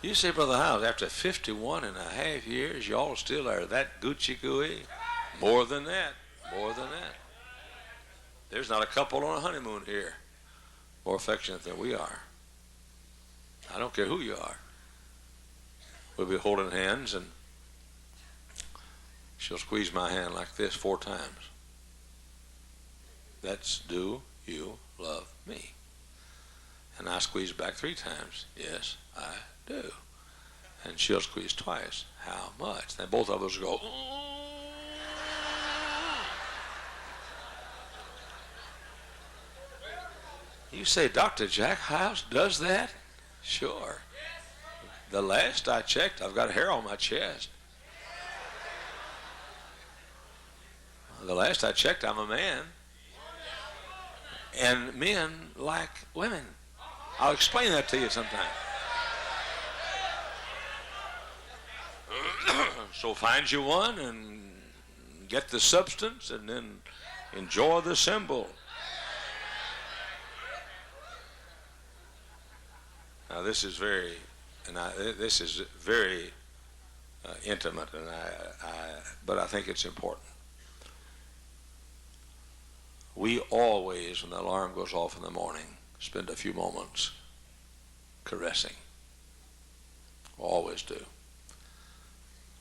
You say, Brother Hyles, after 51 and a half years, y'all still are that Gucci-gooey? More than that. More than that. There's not a couple on a honeymoon here more affectionate than we are. I don't care who you are. We'll be holding hands, and she'll squeeze my hand like this 4 times. That's, do you love me? And I squeeze back 3 times. Yes, I do. And she'll squeeze twice. How much? Then both of us go, You say Dr. Jack Hyles does that? Sure. The last I checked, I've got hair on my chest. The last I checked, I'm a man. And men like women. I'll explain that to you sometime. So find you one and get the substance and then enjoy the symbol. Now this is very, intimate, and but I think it's important. We always, when the alarm goes off in the morning, spend a few moments caressing. Always do.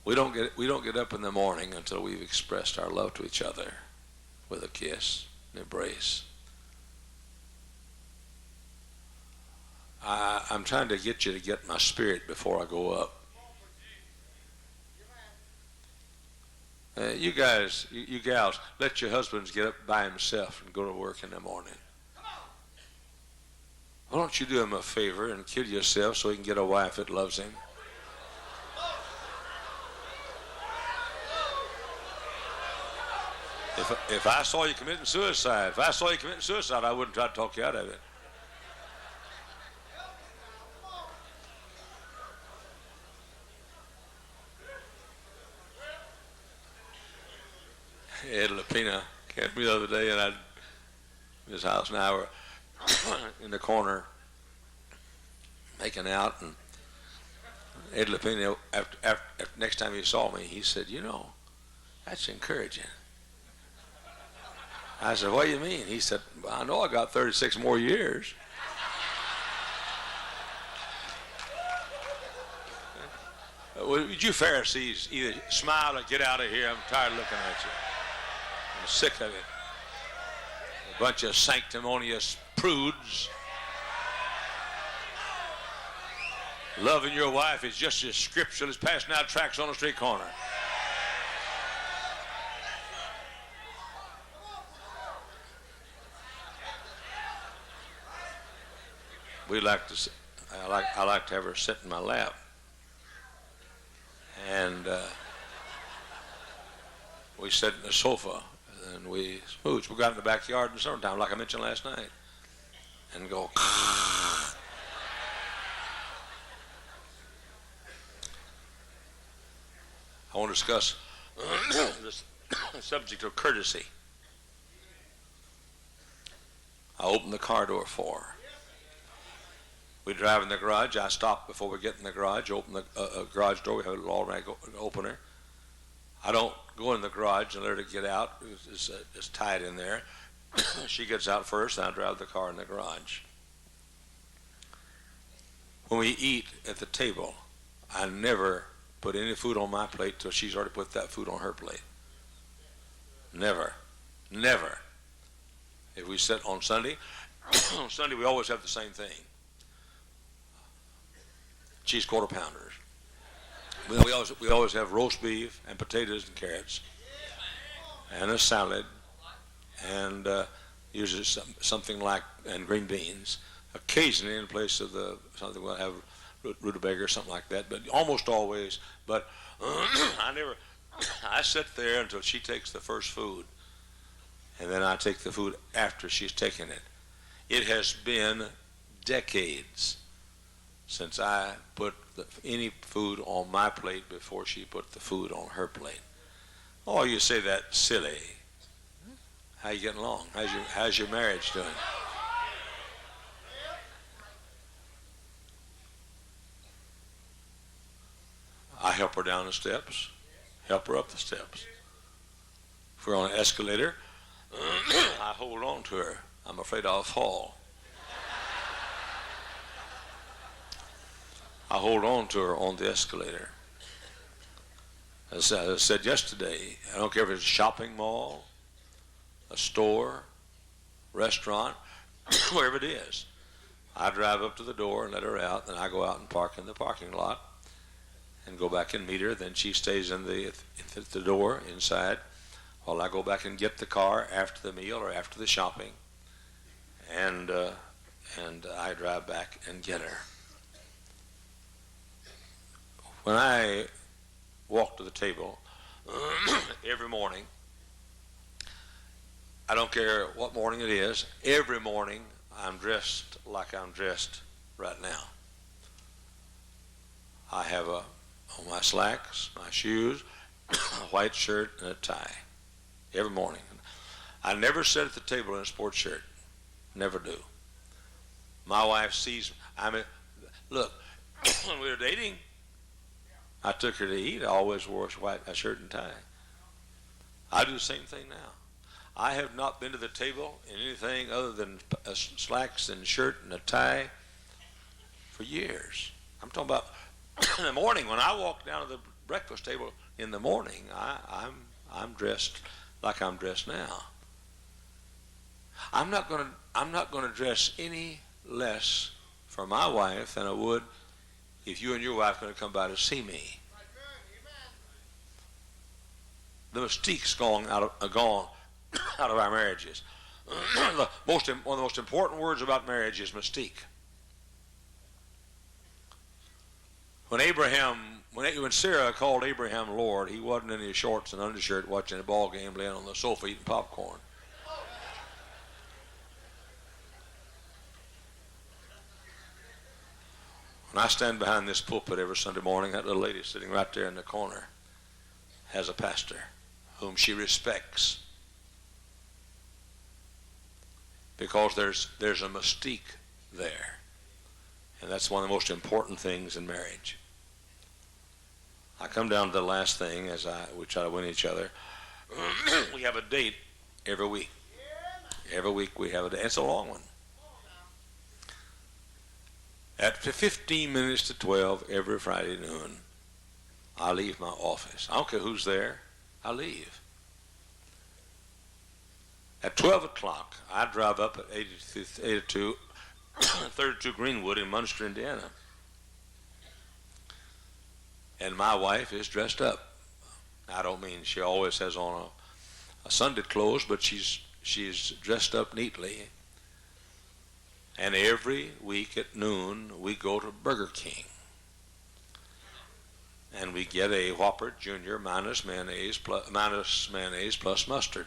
We don't get up in the morning until we've expressed our love to each other with a kiss, an embrace. I'm trying to get you to get my spirit before I go up. You guys, you gals, let your husbands get up by himself and go to work in the morning. Why don't you do him a favor and kill yourself so he can get a wife that loves him? If I saw you committing suicide, I wouldn't try to talk you out of it. Ed Lapina came to me the other day, and his house and I were in the corner making out, and Ed Lapina, after next time he saw me, he said, "You know, that's encouraging." I said, "What do you mean?" He said, "Well, I know I got 36 more years." Would you Pharisees either smile or get out of here? I'm tired of looking at you. I'm sick of it. A bunch of sanctimonious prudes. Loving your wife is just as scriptural as passing out tracts on a street corner. I like to have her sit in my lap, and we sit in the sofa and we smooch. We got in the backyard in the summertime, like I mentioned last night, and go. I want to discuss the subject of courtesy. I opened the car door for her. We drive in the garage. I stop before we get in the garage, open the garage door. We have a little automatic opener. I don't go in the garage and let her get out. It's tied in there. She gets out first, and I drive the car in the garage. When we eat at the table, I never put any food on my plate till she's already put that food on her plate. Never. Never. If we sit on Sunday, on Sunday we always have the same thing. Cheese quarter pounders. We always have roast beef and potatoes and carrots and a salad and usually something like, and green beans, occasionally in place of something we'll have rutabaga or something like that, but almost always. But I sit there until she takes the first food, and then I take the food after she's taken it. It has been decades since I put any food on my plate before she put the food on her plate. Oh, you say that silly. How you getting along? How's your marriage doing? I help her down the steps, help her up the steps. If we're on an escalator, I hold on to her. I'm afraid I'll fall. I hold on to her on the escalator. As I said yesterday, I don't care if it's a shopping mall, a store, restaurant, wherever it is. I drive up to the door and let her out, then I go out and park in the parking lot and go back and meet her. Then she stays at the door inside while I go back and get the car after the meal or after the shopping, and I drive back and get her. When I walk to the table every morning, I don't care what morning it is, every morning I'm dressed like I'm dressed right now. I have on my slacks, my shoes, a white shirt, and a tie. Every morning. I never sit at the table in a sports shirt. Never do. My wife sees, look, when we were dating, I took her to eat. I always wore a shirt and tie. I do the same thing now. I have not been to the table in anything other than slacks and shirt and a tie for years. I'm talking about in the morning when I walk down to the breakfast table in the morning. I'm dressed like I'm dressed now. I'm not going to dress any less for my wife than I would if you and your wife are going to come by to see me. The mystique's gone out of our marriages. One of the most important words about marriage is mystique. When Sarah called Abraham Lord, he wasn't in his shorts and undershirt watching a ball game, laying on the sofa eating popcorn. When I stand behind this pulpit every Sunday morning, that little lady sitting right there in the corner has a pastor whom she respects, because there's a mystique there, and that's one of the most important things in marriage. I come down to the last thing as we try to win each other. We have a date every week. Every week we have a date. It's a long one. At 15 minutes to 12 every Friday noon, I leave my office. I don't care who's there. I leave. At 12 o'clock, I drive up at 82 32 Greenwood in Munster, Indiana. And my wife is dressed up. I don't mean she always has on a Sunday clothes, but she's dressed up neatly. And every week at noon, we go to Burger King. And we get a Whopper Junior minus mayonnaise plus mustard.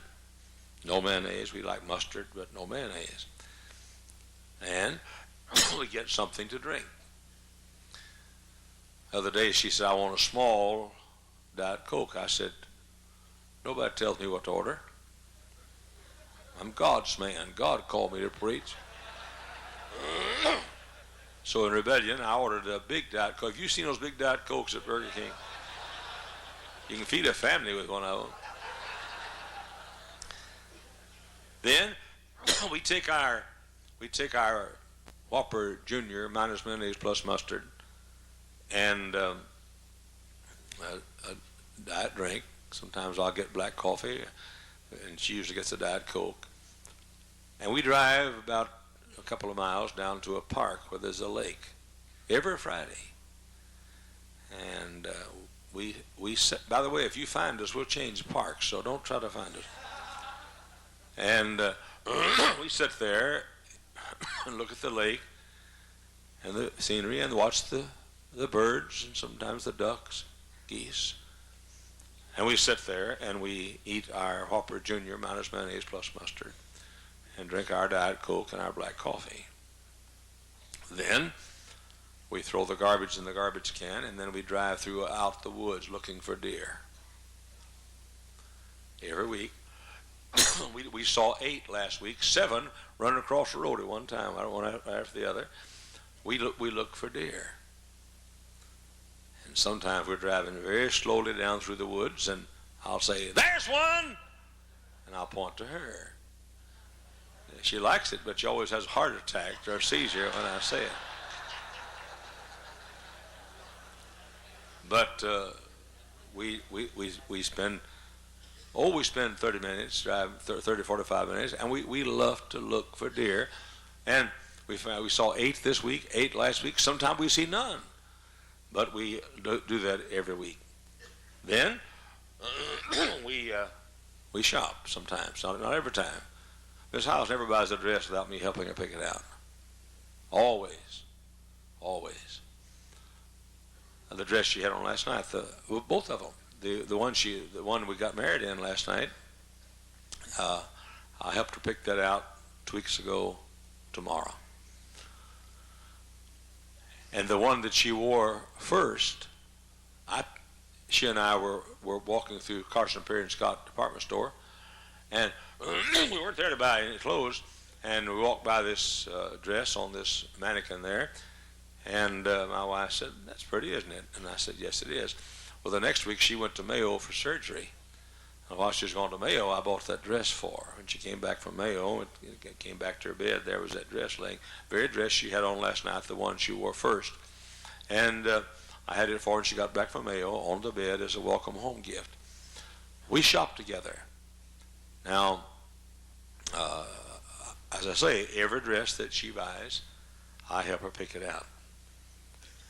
No mayonnaise. We like mustard, but no mayonnaise. And we get something to drink. The other day she said, I want a small Diet Coke. I said, nobody tells me what to order. I'm God's man. God called me to preach. So in rebellion, I ordered a big Diet Coke. Have you seen those big Diet Cokes at Burger King? You can feed a family with one of them. Then we take our Whopper Junior minus mayonnaise plus mustard and a diet drink. Sometimes I'll get black coffee, and she usually gets a Diet Coke. And we drive about a couple of miles down to a park where there's a lake every Friday. And we set, by the way, if you find us, we'll change parks, so don't try to find us. And we sit there and look at the lake and the scenery and watch the birds and sometimes the ducks, geese. And we sit there and we eat our Whopper Junior minus mayonnaise plus mustard and drink our Diet Coke and our black coffee. Then we throw the garbage in the garbage can, and then we drive throughout the woods looking for deer. Every week. we saw 8 last week, 7 running across the road at one time, one after the other. We look for deer. And sometimes we're driving very slowly down through the woods, and I'll say, "There's one!" And I'll point to her. She likes it, but she always has a heart attack or a seizure when I say it. But we spend 30 minutes, drive 30, 45 minutes, and we love to look for deer. And we saw 8 this week, 8 last week. Sometimes we see none, but we do that every week. Then we shop sometimes, not every time. Miss Hyles never buys a dress without me helping her pick it out. Always. The dress she had on last night, both of them. The one we got married in last night, I helped her pick that out 2 weeks ago tomorrow. And the one that she wore first, she and I were walking through Carson Perry and Scott department store, and we weren't there to buy any clothes, and we walked by this dress on this mannequin there, and my wife said, "That's pretty, isn't it?" And I said, "Yes, it is." Well, the next week she went to Mayo for surgery. And while she was going to Mayo, I bought that dress for her. When she came back from Mayo, and came back to her bed, there was that dress laying. Very dress she had on last night, the one she wore first. And I had it for her, and she got back from Mayo on the bed as a welcome home gift. We shopped together. Now, as I say, every dress that she buys, I help her pick it out.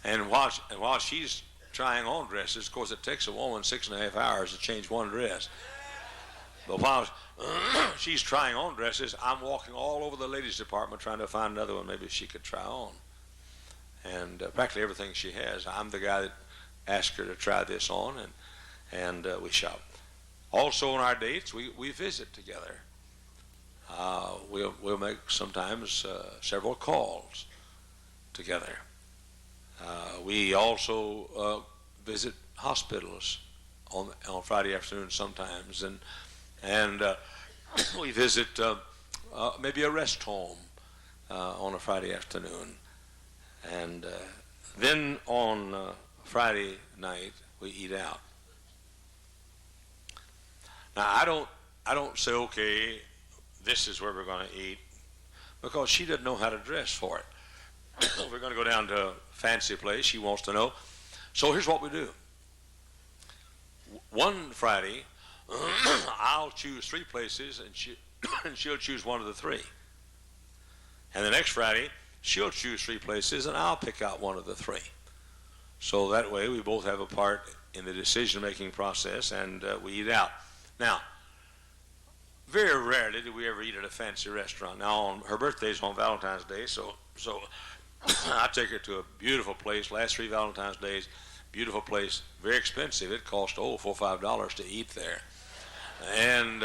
And while she's trying on dresses, of course, it takes a woman 6.5 hours to change one dress. But while she's trying on dresses, I'm walking all over the ladies' department trying to find another one maybe she could try on. And practically everything she has, I'm the guy that asks her to try this on, and we shop. Also on our dates, we visit together. We'll make sometimes several calls together. We also visit hospitals on Friday afternoon sometimes, and we visit maybe a rest home on a Friday afternoon, and then on Friday night we eat out. Now I don't say, okay, this is where we're going to eat, because she doesn't know how to dress for it. We're going to go down to a fancy place. She wants to know. So here's what we do. One Friday, I'll choose 3 places, and she'll choose one of the 3. And the next Friday, she'll choose 3 places, and I'll pick out one of the 3. So that way, we both have a part in the decision-making process, and we eat out. Now, very rarely do we ever eat at a fancy restaurant. Now, her birthday's on Valentine's Day, so I take her to a beautiful place. Last 3 Valentine's Days, beautiful place, very expensive. It cost $4 or $5 to eat there, and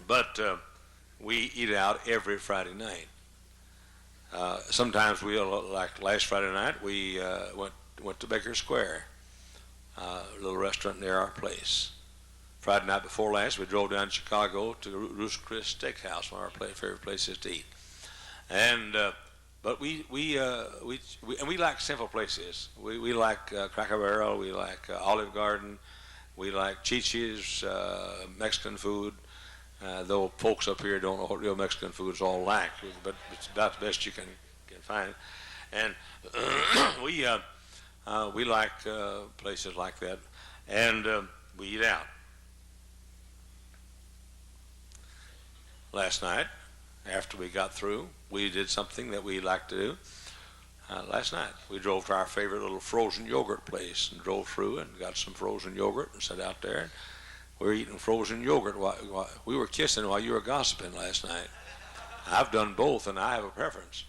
but we eat out every Friday night. Sometimes like last Friday night, we went to Baker Square, a little restaurant near our place. Friday night before last, we drove down to Chicago to Roost Chris Steakhouse, one of our favorite places to eat, and. But we like simple places. We like Cracker Barrel. We like Olive Garden. We like Chi-Chi's Mexican food. Though folks up here don't know what real Mexican food is all like, but it's about the best you can find. And we like places like that, and we eat out. Last night, after we got through, we did something that we like to do. Last night, we drove to our favorite little frozen yogurt place and drove through and got some frozen yogurt and sat out there. And we were eating frozen yogurt while we were kissing while you were gossiping last night. I've done both, and I have a preference.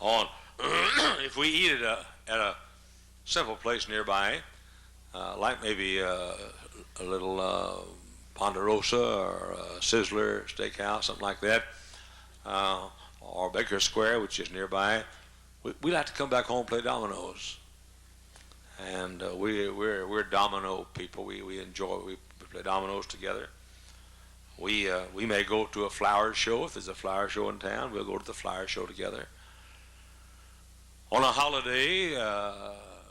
on if we eat at a simple place nearby, like maybe a little Ponderosa or a Sizzler Steakhouse, something like that, or Baker Square, which is nearby, we like to come back home and play dominoes. And we're domino people. We enjoy. We play dominoes together. We may go to a flower show. If there's a flower show in town, we'll go to the flower show together. On a holiday,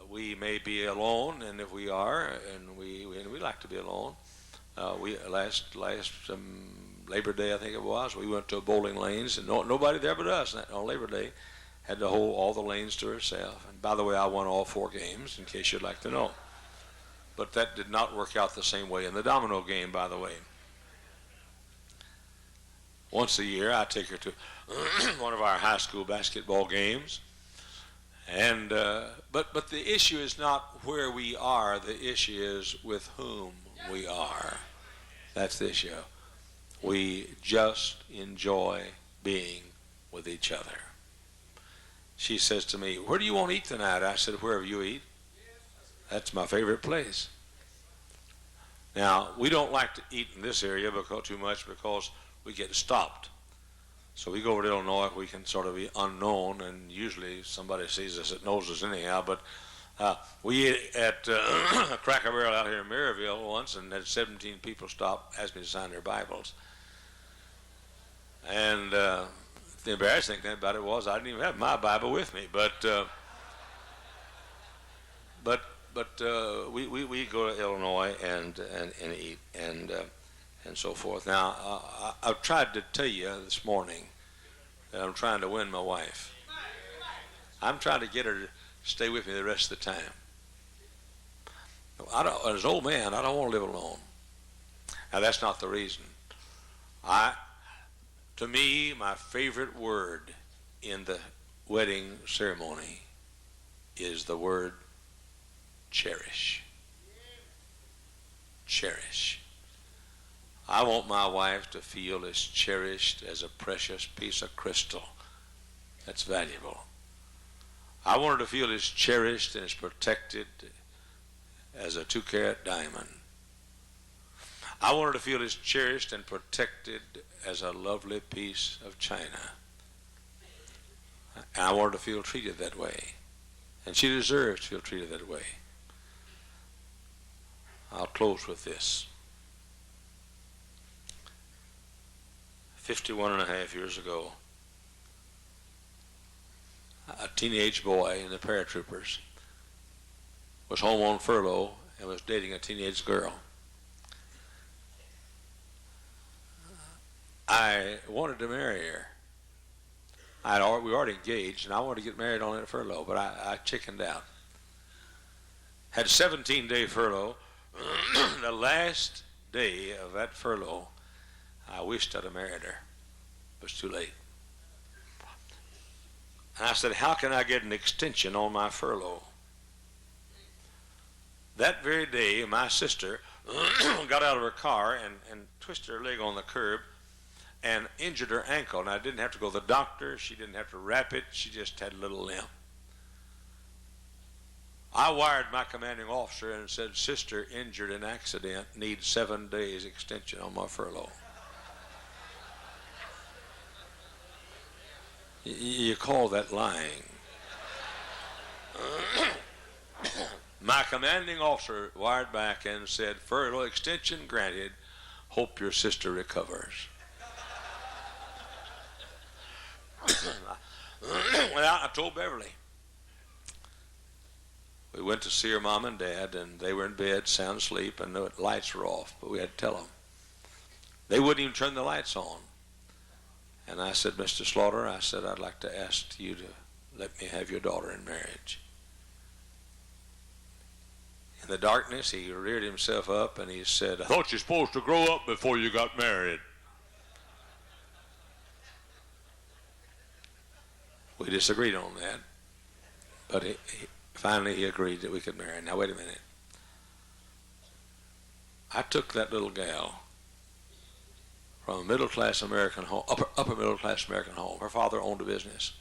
we may be alone, and if we are, and we like to be alone. We last Labor Day, I think it was, we went to bowling lanes, and nobody there but us on Labor Day. Had to hold all the lanes to herself. And by the way, I won all 4 games, in case you'd like to know. But that did not work out the same way in the domino game, by the way. Once a year, I take her to one of our high school basketball games. And but the issue is not where we are. The issue is with whom we are. That's the issue. We just enjoy being with each other. She says to me, "Where do you want to eat tonight?" I said, "Wherever you eat. That's my favorite place." Now, we don't like to eat in this area too much because we get stopped. So we go over to Illinois, we can sort of be unknown, and usually somebody sees us that knows us anyhow. But we ate at Cracker Barrel out here in Maryville once, and had 17 people stop, ask me to sign their Bibles. And the embarrassing thing about it was I didn't even have my Bible with me, but we go to Illinois and eat and so forth. Now I've tried to tell you this morning that I'm trying to win my wife. I'm trying to get her to stay with me the rest of the time. As an old man, I don't want to live alone. Now that's not the reason. To me, my favorite word in the wedding ceremony is the word cherish. Cherish. I want my wife to feel as cherished as a precious piece of crystal that's valuable. I want her to feel as cherished and as protected as a 2-carat diamond. I want her to feel as cherished and protected as a lovely piece of china. And I want her to feel treated that way. And she deserves to feel treated that way. I'll close with this. 51 and a half years ago, a teenage boy in the paratroopers was home on furlough and was dating a teenage girl. I wanted to marry her. We were already engaged, and I wanted to get married on that furlough, but I chickened out. Had a 17-day furlough. The last day of that furlough, I wished I'd have married her. It was too late. And I said, "How can I get an extension on my furlough?" That very day, my sister got out of her car and twisted her leg on the curb and injured her ankle. And I didn't have to go to the doctor. She didn't have to wrap it. She just had a little limp. I wired my commanding officer and said, "Sister injured in accident, needs 7 days extension on my furlough." You call that lying. My commanding officer wired back and said, "Furlough extension granted. Hope your sister recovers." Well, I told Beverly. We went to see her mom and dad, and they were in bed, sound asleep, and the lights were off, but we had to tell them. They wouldn't even turn the lights on. And I said, "Mr. Slaughter," I said, "I'd like to ask you to let me have your daughter in marriage." In the darkness, he reared himself up and he said, "I thought you were supposed to grow up before you got married." We disagreed on that, but finally he agreed that we could marry. Now wait a minute. I took that little gal from a middle-class American home, upper middle-class American home. Her father owned a business.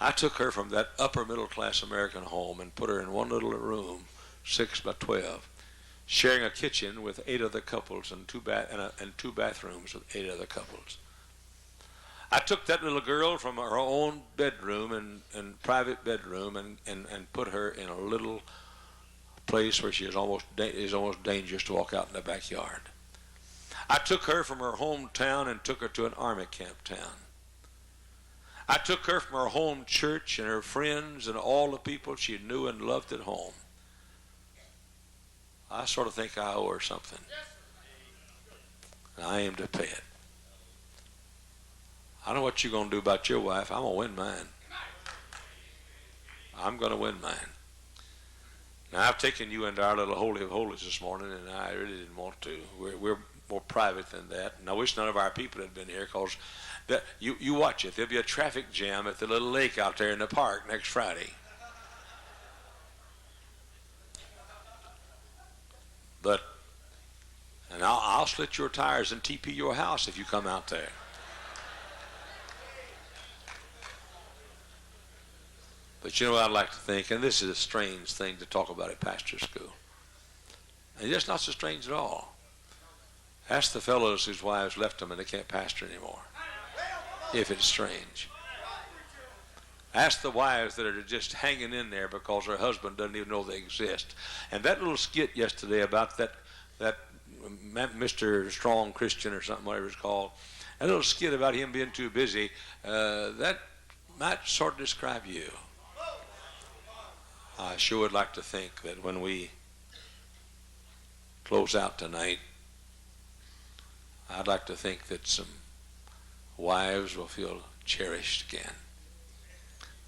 I took her from that upper middle class American home and put her in one little room, 6 by 12, sharing a kitchen with 8 other couples and two bathrooms with 8 other couples. I took that little girl from her own bedroom and private bedroom and put her in a little place where she is almost dangerous to walk out in the backyard. I took her from her hometown and took her to an army camp town. I took her from her home church and her friends and all the people she knew and loved at home. I sort of think I owe her something. And I aim to pay it. I don't know what you're going to do about your wife. I'm going to win mine. I'm going to win mine. Now, I've taken you into our little Holy of Holies this morning, and I really didn't want to. We're more private than that. And I wish none of our people had been here, because you watch it. There'll be a traffic jam at the little lake out there in the park next Friday. And I'll slit your tires and TP your house if you come out there. But you know what I'd like to think, and this is a strange thing to talk about at pastor school. And it's not so strange at all. Ask the fellows whose wives left them and they can't pastor anymore, if it's strange. Ask the wives that are just hanging in there because their husband doesn't even know they exist. And that little skit yesterday about that Mr. Strong Christian or something, whatever it's called, that little skit about him being too busy, that might sort of describe you. I sure would like to think that when we close out tonight, I'd like to think that some wives will feel cherished again.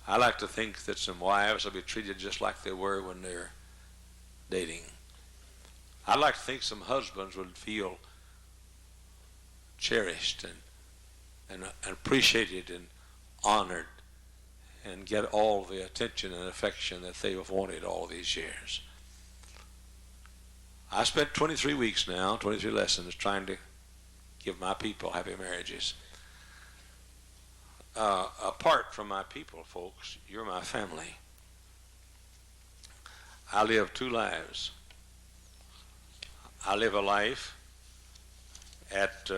I like to think that some wives will be treated just like they were when they're dating. I'd like to think some husbands would feel cherished and appreciated and honored and get all the attention and affection that they have wanted all these years. I spent 23 weeks now, 23 lessons, trying to give my people happy marriages. Apart from my people, folks, you're my family. I live 2 lives. I live a life at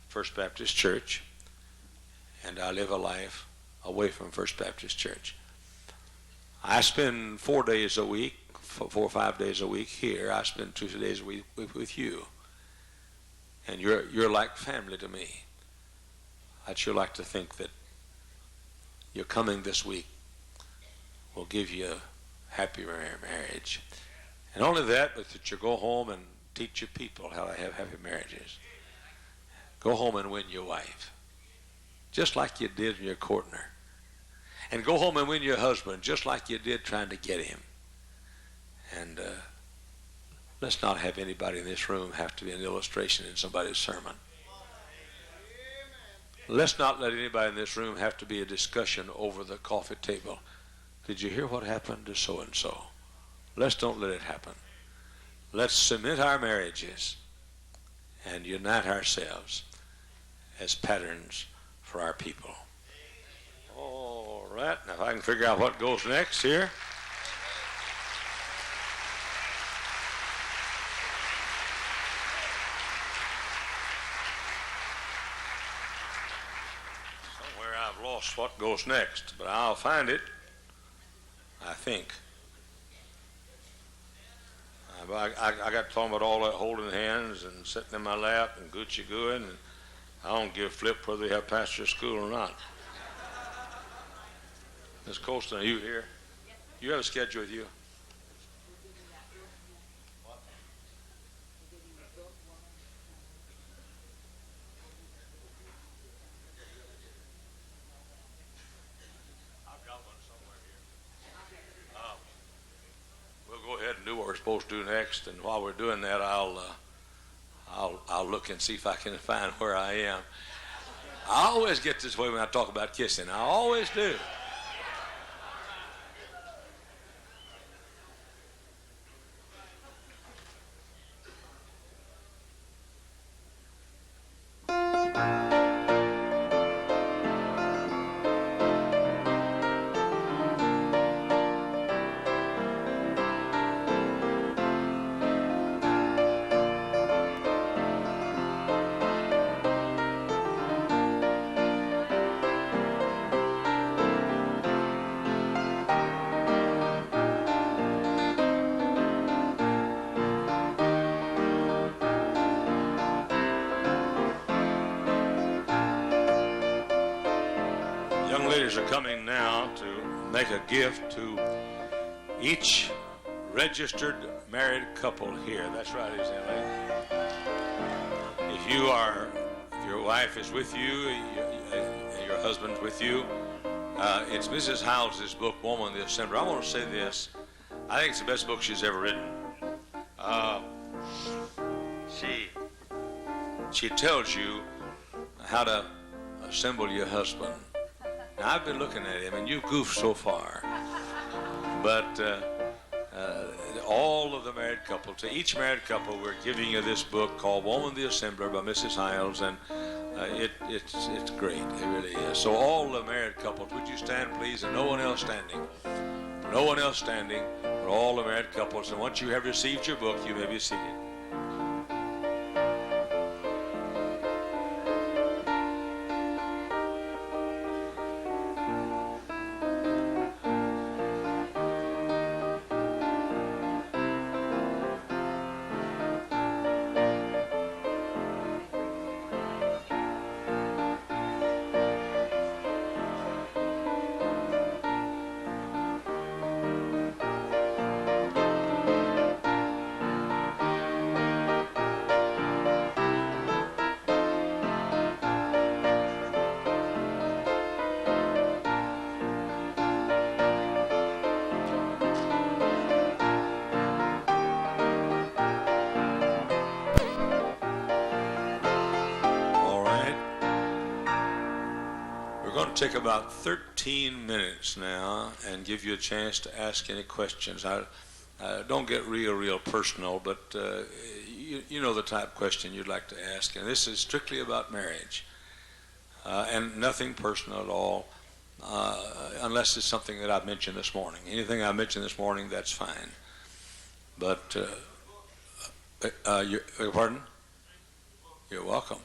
First Baptist Church, and I live a life away from First Baptist Church. I spend 4 days a week, 4 or 5 days a week here. I spend 2 days a week with you. And you're like family to me. I'd sure like to think that your coming this week will give you a happy marriage. And only that, but that you go home and teach your people how to have happy marriages. Go home and win your wife, just like you did in your courting her. And go home and win your husband, just like you did trying to get him. And let's not have anybody in this room have to be an illustration in somebody's sermon. Let's not let anybody in this room have to be a discussion over the coffee table. Did you hear what happened to so-and-so? Let's don't let it happen. Let's cement our marriages and unite ourselves as patterns for our people. All right, now if I can figure out what goes next here. Somewhere I've lost what goes next, but I'll find it, I think. I got talking about all that holding hands and sitting in my lap and Gucci gooing, and I don't give a flip whether they have pastor school or not. Ms. Colston, are you here? You have a schedule with you? I've got one somewhere here. We'll go ahead and do what we're supposed to do next, and while we're doing that, I'll look and see if I can find where I am. I always get this way when I talk about kissing. I always do. ladies are coming now to make a gift to each registered married couple here. That's right, isn't it, lady? If your wife is with you, your husband's with you, it's Mrs. Hyles' book, Woman the Assembler. I want to say this. I think it's the best book she's ever written. She tells you how to assemble your husband. Now, I've been looking at him, and you've goofed so far. But all of the married couples, to each married couple, we're giving you this book called Woman the Assembler by Mrs. Hyles, and it's great. It really is. So all the married couples, would you stand, please, and no one else standing. No one else standing, but all the married couples. And once you have received your book, you may be seated. Take about 13 minutes now and give you a chance to ask any questions. I don't get real personal, but you know the type of question you'd like to ask. And this is strictly about marriage and nothing personal at all, unless it's something that I've mentioned this morning. Anything I mentioned this morning, that's fine. But, pardon? You're welcome.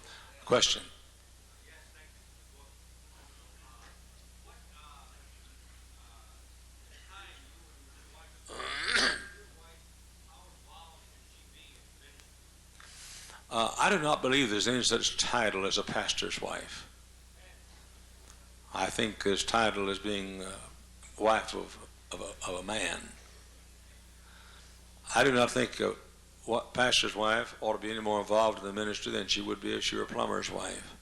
Question? I do not believe there's any such title as a pastor's wife. I think his title is being wife of a man. I do not think a pastor's wife ought to be any more involved in the ministry than she would be if she were a plumber's wife.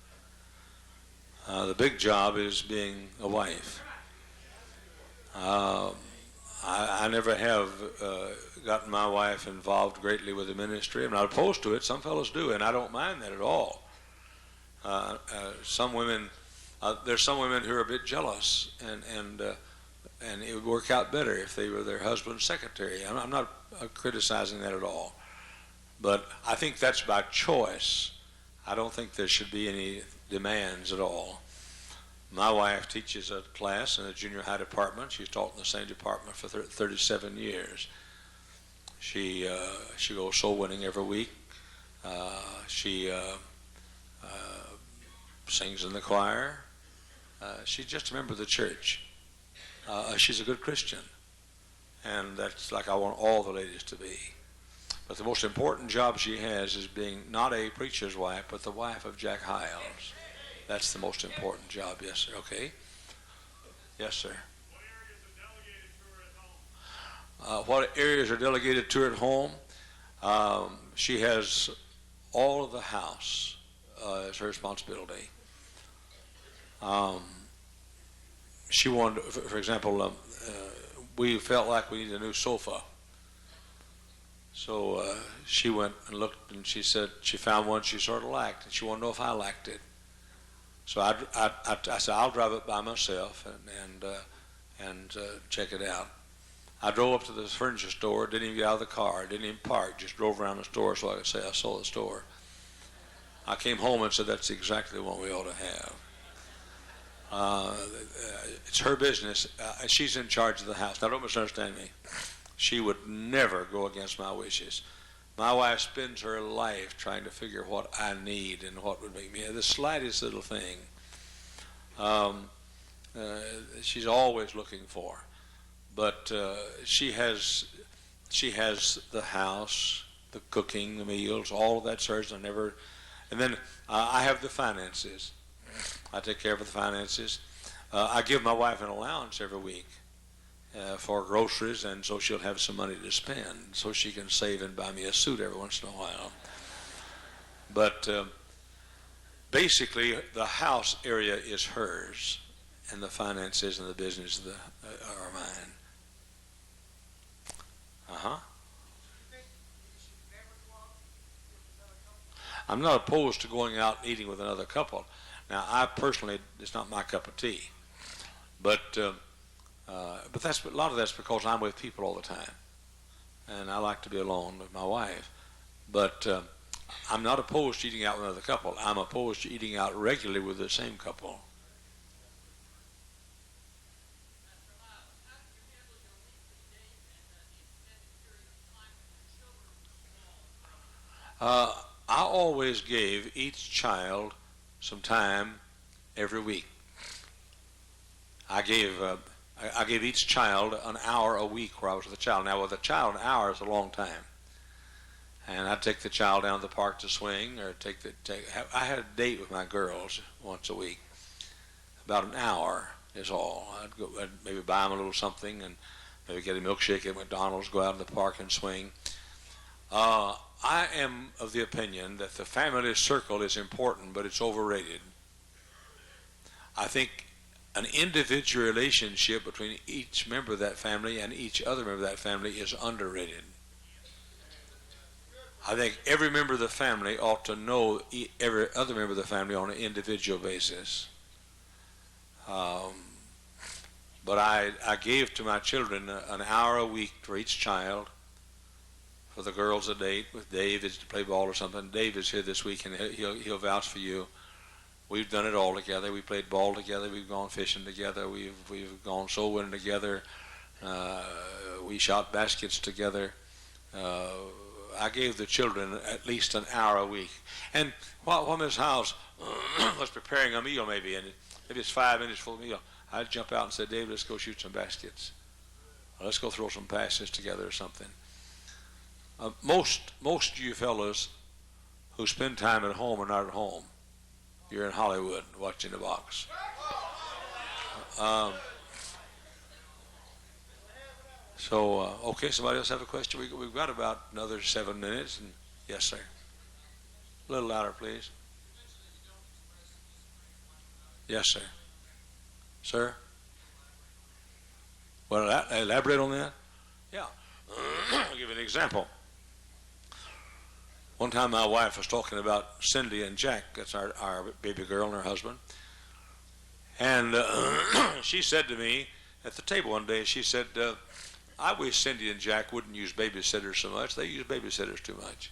The big job is being a wife. I never have gotten my wife involved greatly with the ministry. I'm not opposed to it. Some fellows do, and I don't mind that at all. Some women, there's some women who are a bit jealous, and it would work out better if they were their husband's secretary. I'm not criticizing that at all. But I think that's by choice. I don't think there should be any demands at all. My wife teaches a class in the junior high department. She's taught in the same department for 37 years. She goes soul winning every week. She sings in the choir. She's just a member of the church. She's a good Christian, and that's like I want all the ladies to be. But the most important job she has is being not a preacher's wife, but the wife of Jack Hyles. That's the most important job. Yes, sir. Okay. Yes, sir. What areas are delegated to her at home? She has all of the house as her responsibility. She wanted, for example, we felt like we needed a new sofa. So she went and looked, and she said she found one she sort of liked, and she wanted to know if I liked it. So I said, I'll drive it by myself and check it out. I drove up to the furniture store, didn't even get out of the car, didn't even park, just drove around the store so I could say I saw the store. I came home and said, that's exactly what we ought to have. It's her business. She's in charge of the house. Now, don't misunderstand me. She would never go against my wishes. My wife spends her life trying to figure what I need and what would make me the slightest little thing. She's always looking for. But she has the house, the cooking, the meals, all of that's hers. And then I have the finances. I take care of the finances. I give my wife an allowance every week for groceries, and so she'll have some money to spend, so she can save and buy me a suit every once in a while. But basically, the house area is hers, and the finances and the business are mine. I'm not opposed to going out and eating with another couple. Now, I personally, it's not my cup of tea, but that's a lot of that's because I'm with people all the time, and I like to be alone with my wife. But I'm not opposed to eating out with another couple. I'm opposed to eating out regularly with the same couple. I always gave each child some time every week. I gave each child an hour a week where I was with the child. Now, with a child, an hour is a long time. And I'd take the child down to the park to swing, or I had a date with my girls once a week. About an hour is all. I'd maybe buy them a little something, and maybe get a milkshake at McDonald's, go out in the park and swing. I am of the opinion that the family circle is important, but it's overrated. I think an individual relationship between each member of that family and each other member of that family is underrated. I think every member of the family ought to know every other member of the family on an individual basis. But I gave to my children an hour a week for each child. For the girls, a date with Dave is to play ball or something. Dave is here this week, and he'll vouch for you. We've done it all together. We played ball together. We've gone fishing together. We've gone soul winning together. We shot baskets together. I gave the children at least an hour a week. And while Miss Hyles was preparing a meal, maybe it's 5 minutes for the meal, I'd jump out and say, Dave, let's go shoot some baskets. Or let's go throw some passes together or something. Most of you fellas who spend time at home are not at home. You're in Hollywood watching the box. Okay, somebody else have a question? We've got about another 7 minutes. And yes, sir. A little louder, please. Yes, sir. Sir? Well, elaborate on that? Yeah. I'll give you an example. One time my wife was talking about Cindy and Jack. That's our baby girl and her husband. And she said to me at the table one day, she said, I wish Cindy and Jack wouldn't use babysitters so much. They use babysitters too much.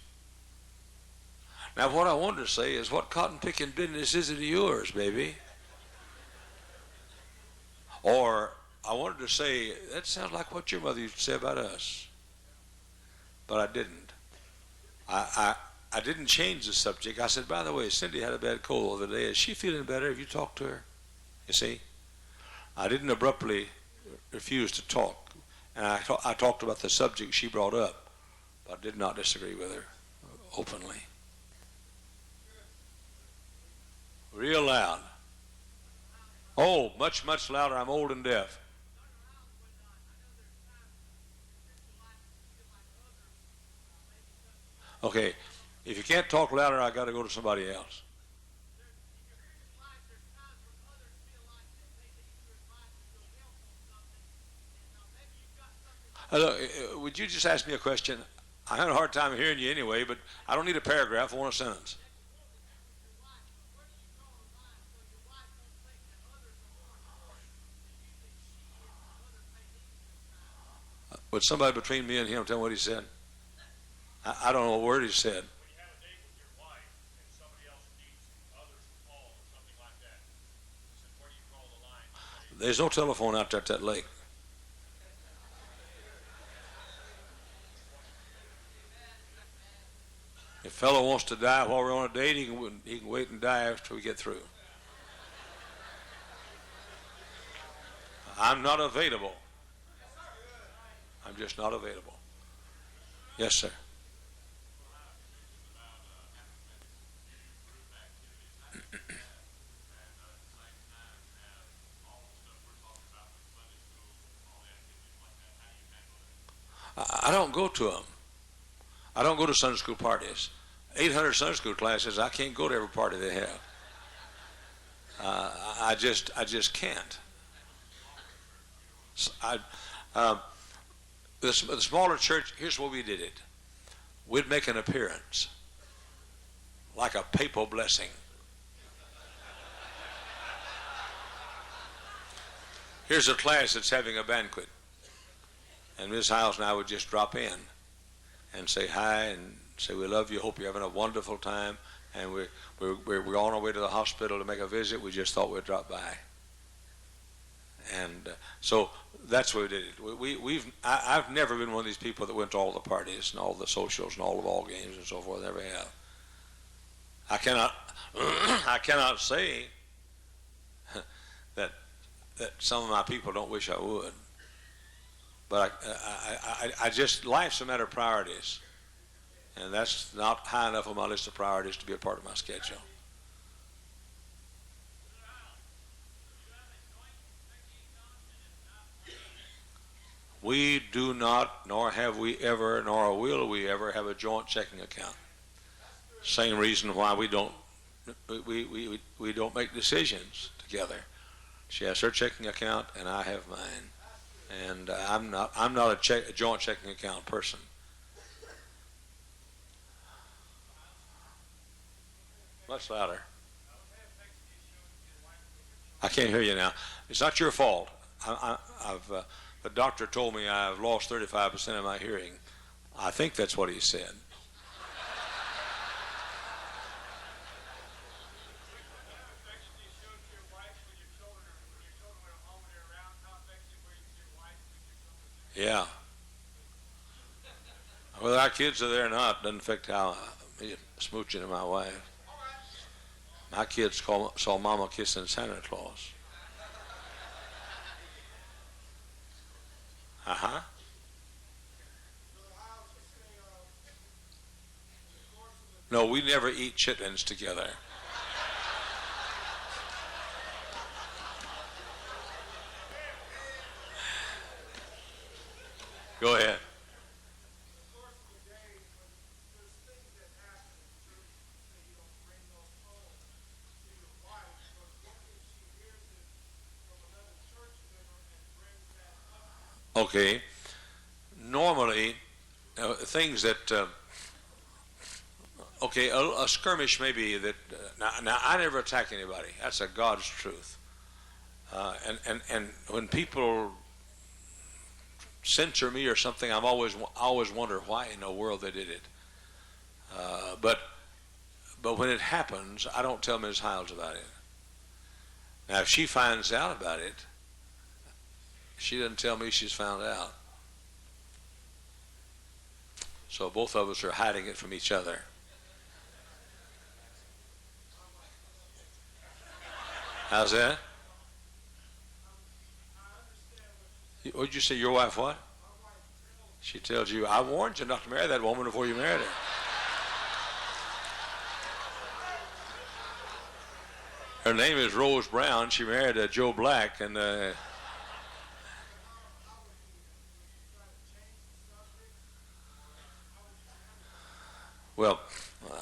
Now, what I wanted to say is, what cotton-picking business is it of yours, baby? Or I wanted to say, that sounds like what your mother used to say about us. But I didn't. I didn't change the subject. I said, by the way, Cindy had a bad cold the other day. Is she feeling better? Have you talked to her? You see? I didn't abruptly refuse to talk. And I talked about the subject she brought up, but I did not disagree with her openly. Real loud. Oh, much, much louder. I'm old and deaf. Okay, if you can't talk louder, I got to go to somebody else. Would you just ask me a question? I had a hard time hearing you anyway, but I don't need a paragraph. I want a sentence. Would somebody between me and him tell me what he said? I don't know a word he said. When you have a date with your wife and somebody else needs others to call or something like that, he said, where do you draw the line? There's no telephone out there at that lake. If a fellow wants to die while we're on a date, he can wait and die after we get through. I'm not available. I'm just not available. Yes, sir. I don't go to them. I don't go to Sunday school parties. 800 Sunday school classes, I can't go to every party they have. I just can't. The smaller church, here's where we did it. We'd make an appearance, like a papal blessing. Here's a class that's having a banquet, and Miss Hyles and I would just drop in and say hi and say we love you, hope you're having a wonderful time, and we're on our way to the hospital to make a visit. We just thought we'd drop by, and so that's what we did it. I've never been one of these people that went to all the parties and all the socials and all the ball games and so forth. Never have. I cannot say that some of my people don't wish I would, but I just, life's a matter of priorities, and that's not high enough on my list of priorities to be a part of my schedule. We do not, nor have we ever, nor will we ever have a joint checking account. Same reason why we don't make decisions together. She has her checking account, and I have mine. And I'm not a joint checking account person. Much louder. I can't hear you now. It's not your fault. The doctor told me I've lost 35% of my hearing. I think that's what he said. Yeah. Whether our kids are there or not doesn't affect how I'm smooching to my wife. My kids saw Mama kissing Santa Claus. Uh-huh. No, we never eat chitlins together. Go ahead. Okay. Normally, things that, a skirmish may be that, now I never attack anybody. That's a God's truth. And when people censor me or something, I always wonder why in the world they did it. But when it happens, I don't tell Ms. Hyles about it. Now, if she finds out about it, she doesn't tell me she's found out. So both of us are hiding it from each other. How's that? What did you say? Your wife what? She tells you, I warned you not to marry that woman before you married her. Her name is Rose Brown. She married Joe Black, and well,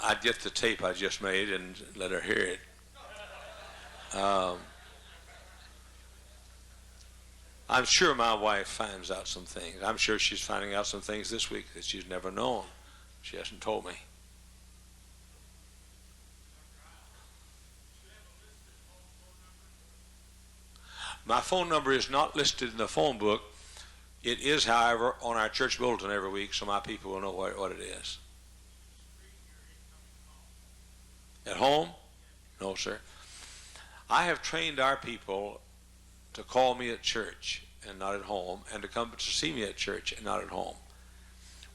I'd get the tape I just made and let her hear it. I'm sure my wife finds out some things. I'm sure she's finding out some things this week that she's never known. She hasn't told me. My phone number is not listed in the phone book. It is, however, on our church bulletin every week, so my people will know what it is. At home? No, sir. I have trained our people to call me at church and not at home, and to come to see me at church and not at home.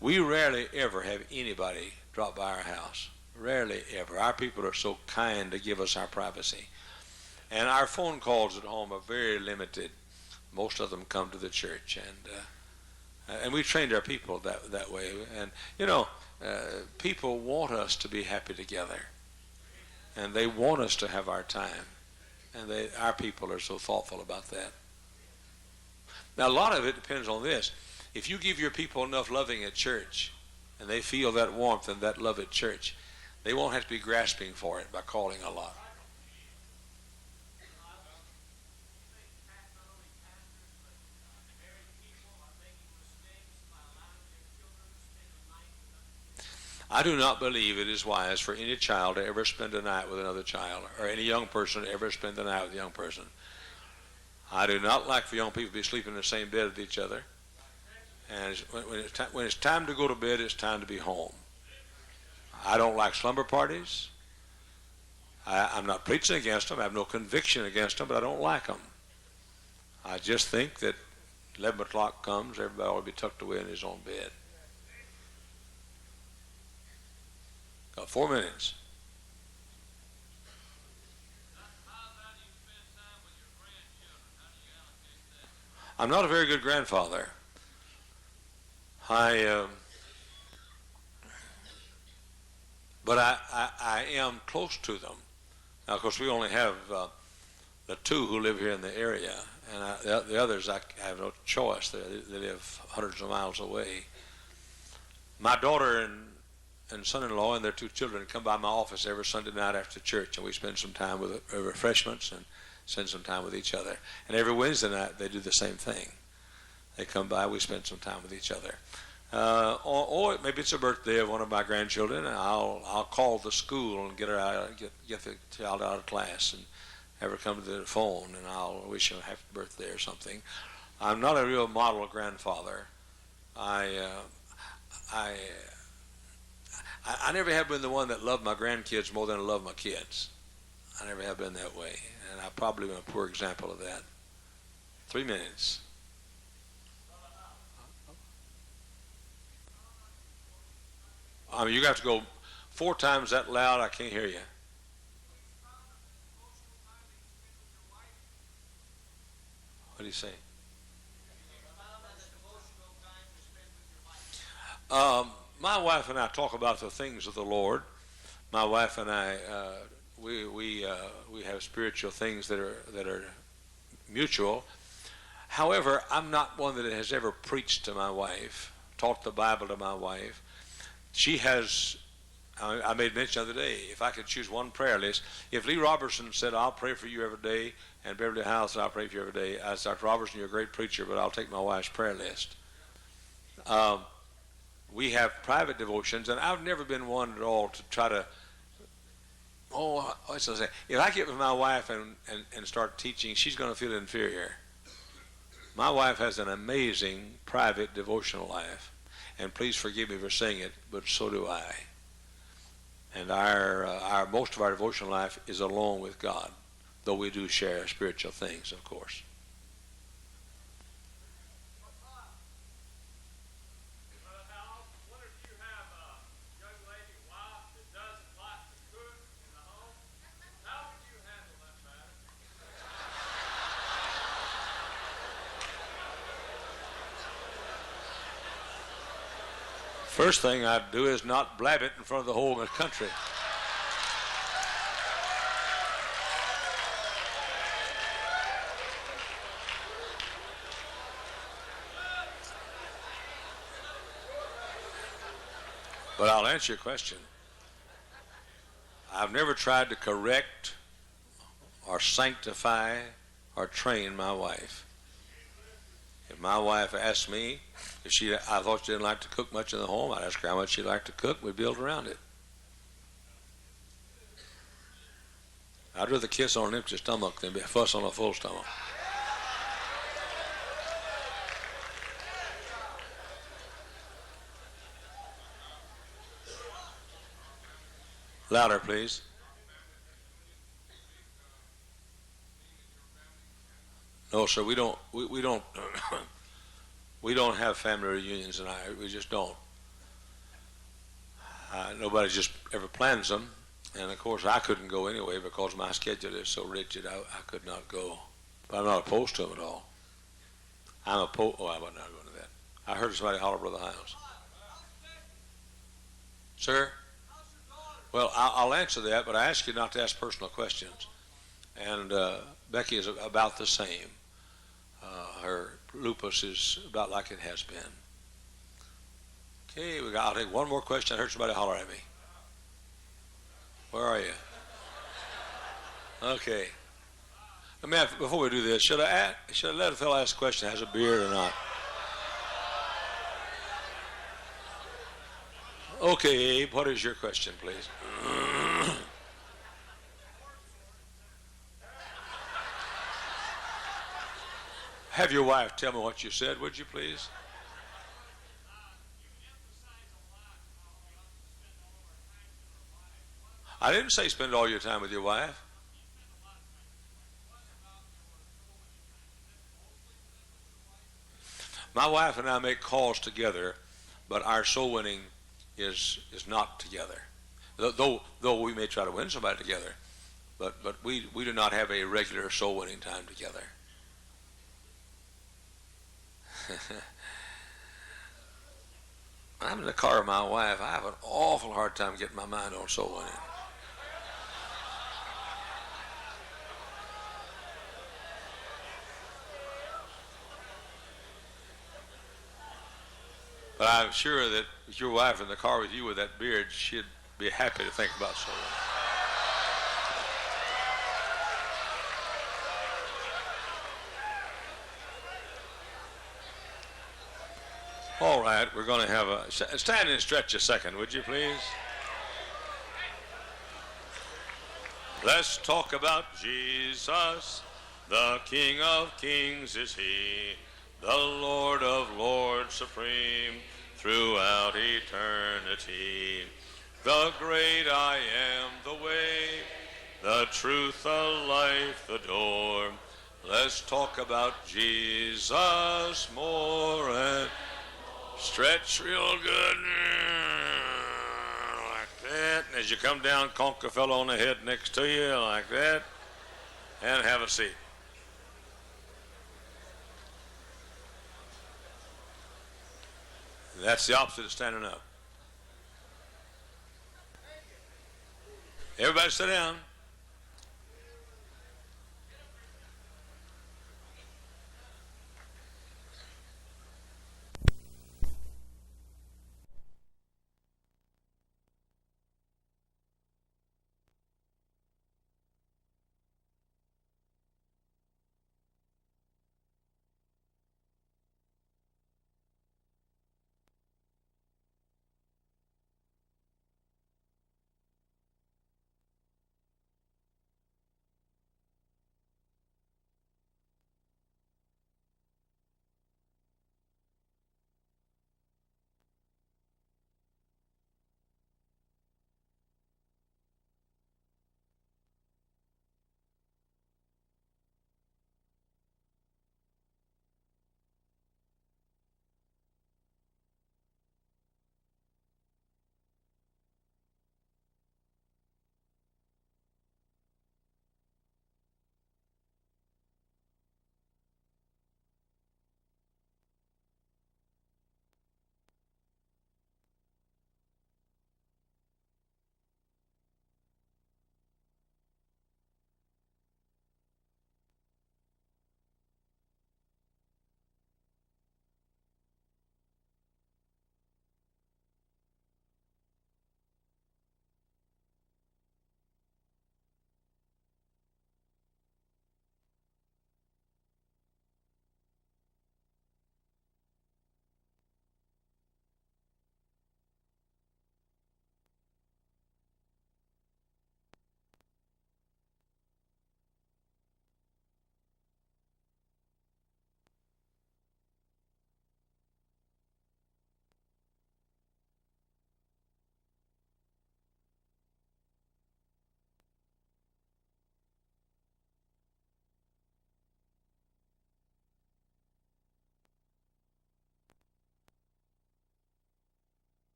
We rarely ever have anybody drop by our house. Rarely ever. Our people are so kind to give us our privacy. And our phone calls at home are very limited. Most of them come to the church, and we trained our people that way. And people want us to be happy together, and they want us to have our time, and our people are so thoughtful about that. Now, a lot of it depends on this. If you give your people enough loving at church, and they feel that warmth and that love at church, they won't have to be grasping for it by calling a lot. I do not believe it is wise for any child to ever spend a night with another child, or any young person to ever spend the night with a young person. I do not like for young people to be sleeping in the same bed with each other. And when it's time to go to bed, it's time to be home. I don't like slumber parties. I'm not preaching against them. I have no conviction against them, but I don't like them. I just think that 11 o'clock comes, everybody ought to be tucked away in his own bed. Got 4 minutes. I'm not a very good grandfather. But I am close to them. Now, of course, we only have the 2 who live here in the area, and the others I have no choice. They live hundreds of miles away. My daughter and son-in-law and their 2 children come by my office every Sunday night after church, and we spend some time with refreshments and spend some time with each other. And every Wednesday night they do the same thing. They come by, we spend some time with each other. Or maybe it's a birthday of one of my grandchildren, and I'll call the school and get the child out of class and have her come to the phone, and I'll wish her a happy birthday or something. I'm not a real model grandfather. I never have been the one that loved my grandkids more than I love my kids. I never have been that way, and I've probably been a poor example of that. 3 minutes. I mean, you have to go 4 times that loud. I can't hear you. What do you say? My wife and I talk about the things of the Lord. My wife and I, we have spiritual things that are mutual. However, I'm not one that has ever preached to my wife, taught the Bible to my wife. She has, I made mention the other day, if I could choose one prayer list, if Lee Robertson said, I'll pray for you every day, and Beverly Hyles said, I'll pray for you every day, I said, Dr. Robertson, you're a great preacher, but I'll take my wife's prayer list. We have private devotions, and I've never been one at all to try to, what's I say? If I get with my wife and start teaching, she's going to feel inferior. My wife has an amazing private devotional life. And please forgive me for saying it, but so do I. And our most of our devotional life is alone with God, though we do share spiritual things, of course. What if you have a young lady, wife, that doesn't like to cook in the home? How would you handle that matter? First thing I'd do is not blab it in front of the whole country. But I'll answer your question. I've never tried to correct or sanctify or train my wife. If my wife asked me if I thought she didn't like to cook much in the home, I'd ask her how much she liked to cook. We'd build around it. I'd rather kiss on an empty stomach than fuss on a full stomach. Louder, please. No, sir, we don't. We don't. We don't have family reunions, and we just don't. Nobody just ever plans them, and of course I couldn't go anyway because my schedule is so rigid. I could not go, but I'm not opposed to them at all. I'm opposed. Oh, I was not going to that. I heard somebody holler, Brother Hyles. Sir? Well, I'll answer that, but I ask you not to ask personal questions. And Becky is about the same. Her lupus is about like it has been. Okay, I'll take one more question. I heard somebody holler at me. Where are you? Okay. Before we do this, should I let a fellow ask a question, has a beard or not? Okay, Abe, what is your question, please? Have your wife tell me what you said, would you please? I didn't say spend all your time with your wife. My wife and I make calls together, but our soul winning is not together. Though we may try to win somebody together, but we do not have a regular soul winning time together. I'm in the car with my wife. I have an awful hard time getting my mind on soul winning. But I'm sure that with your wife in the car with you with that beard, she'd be happy to think about soul winning. All right, we're going to have a stand and stretch a second, would you please? Let's talk about Jesus. The King of Kings is He, the Lord of Lords supreme throughout eternity. The great I am, the way, the truth, the life, the door. Let's talk about Jesus more and stretch real good like that. And as you come down, conk a fellow on the head next to you like that, and have a seat. That's the opposite of standing up. Everybody sit down.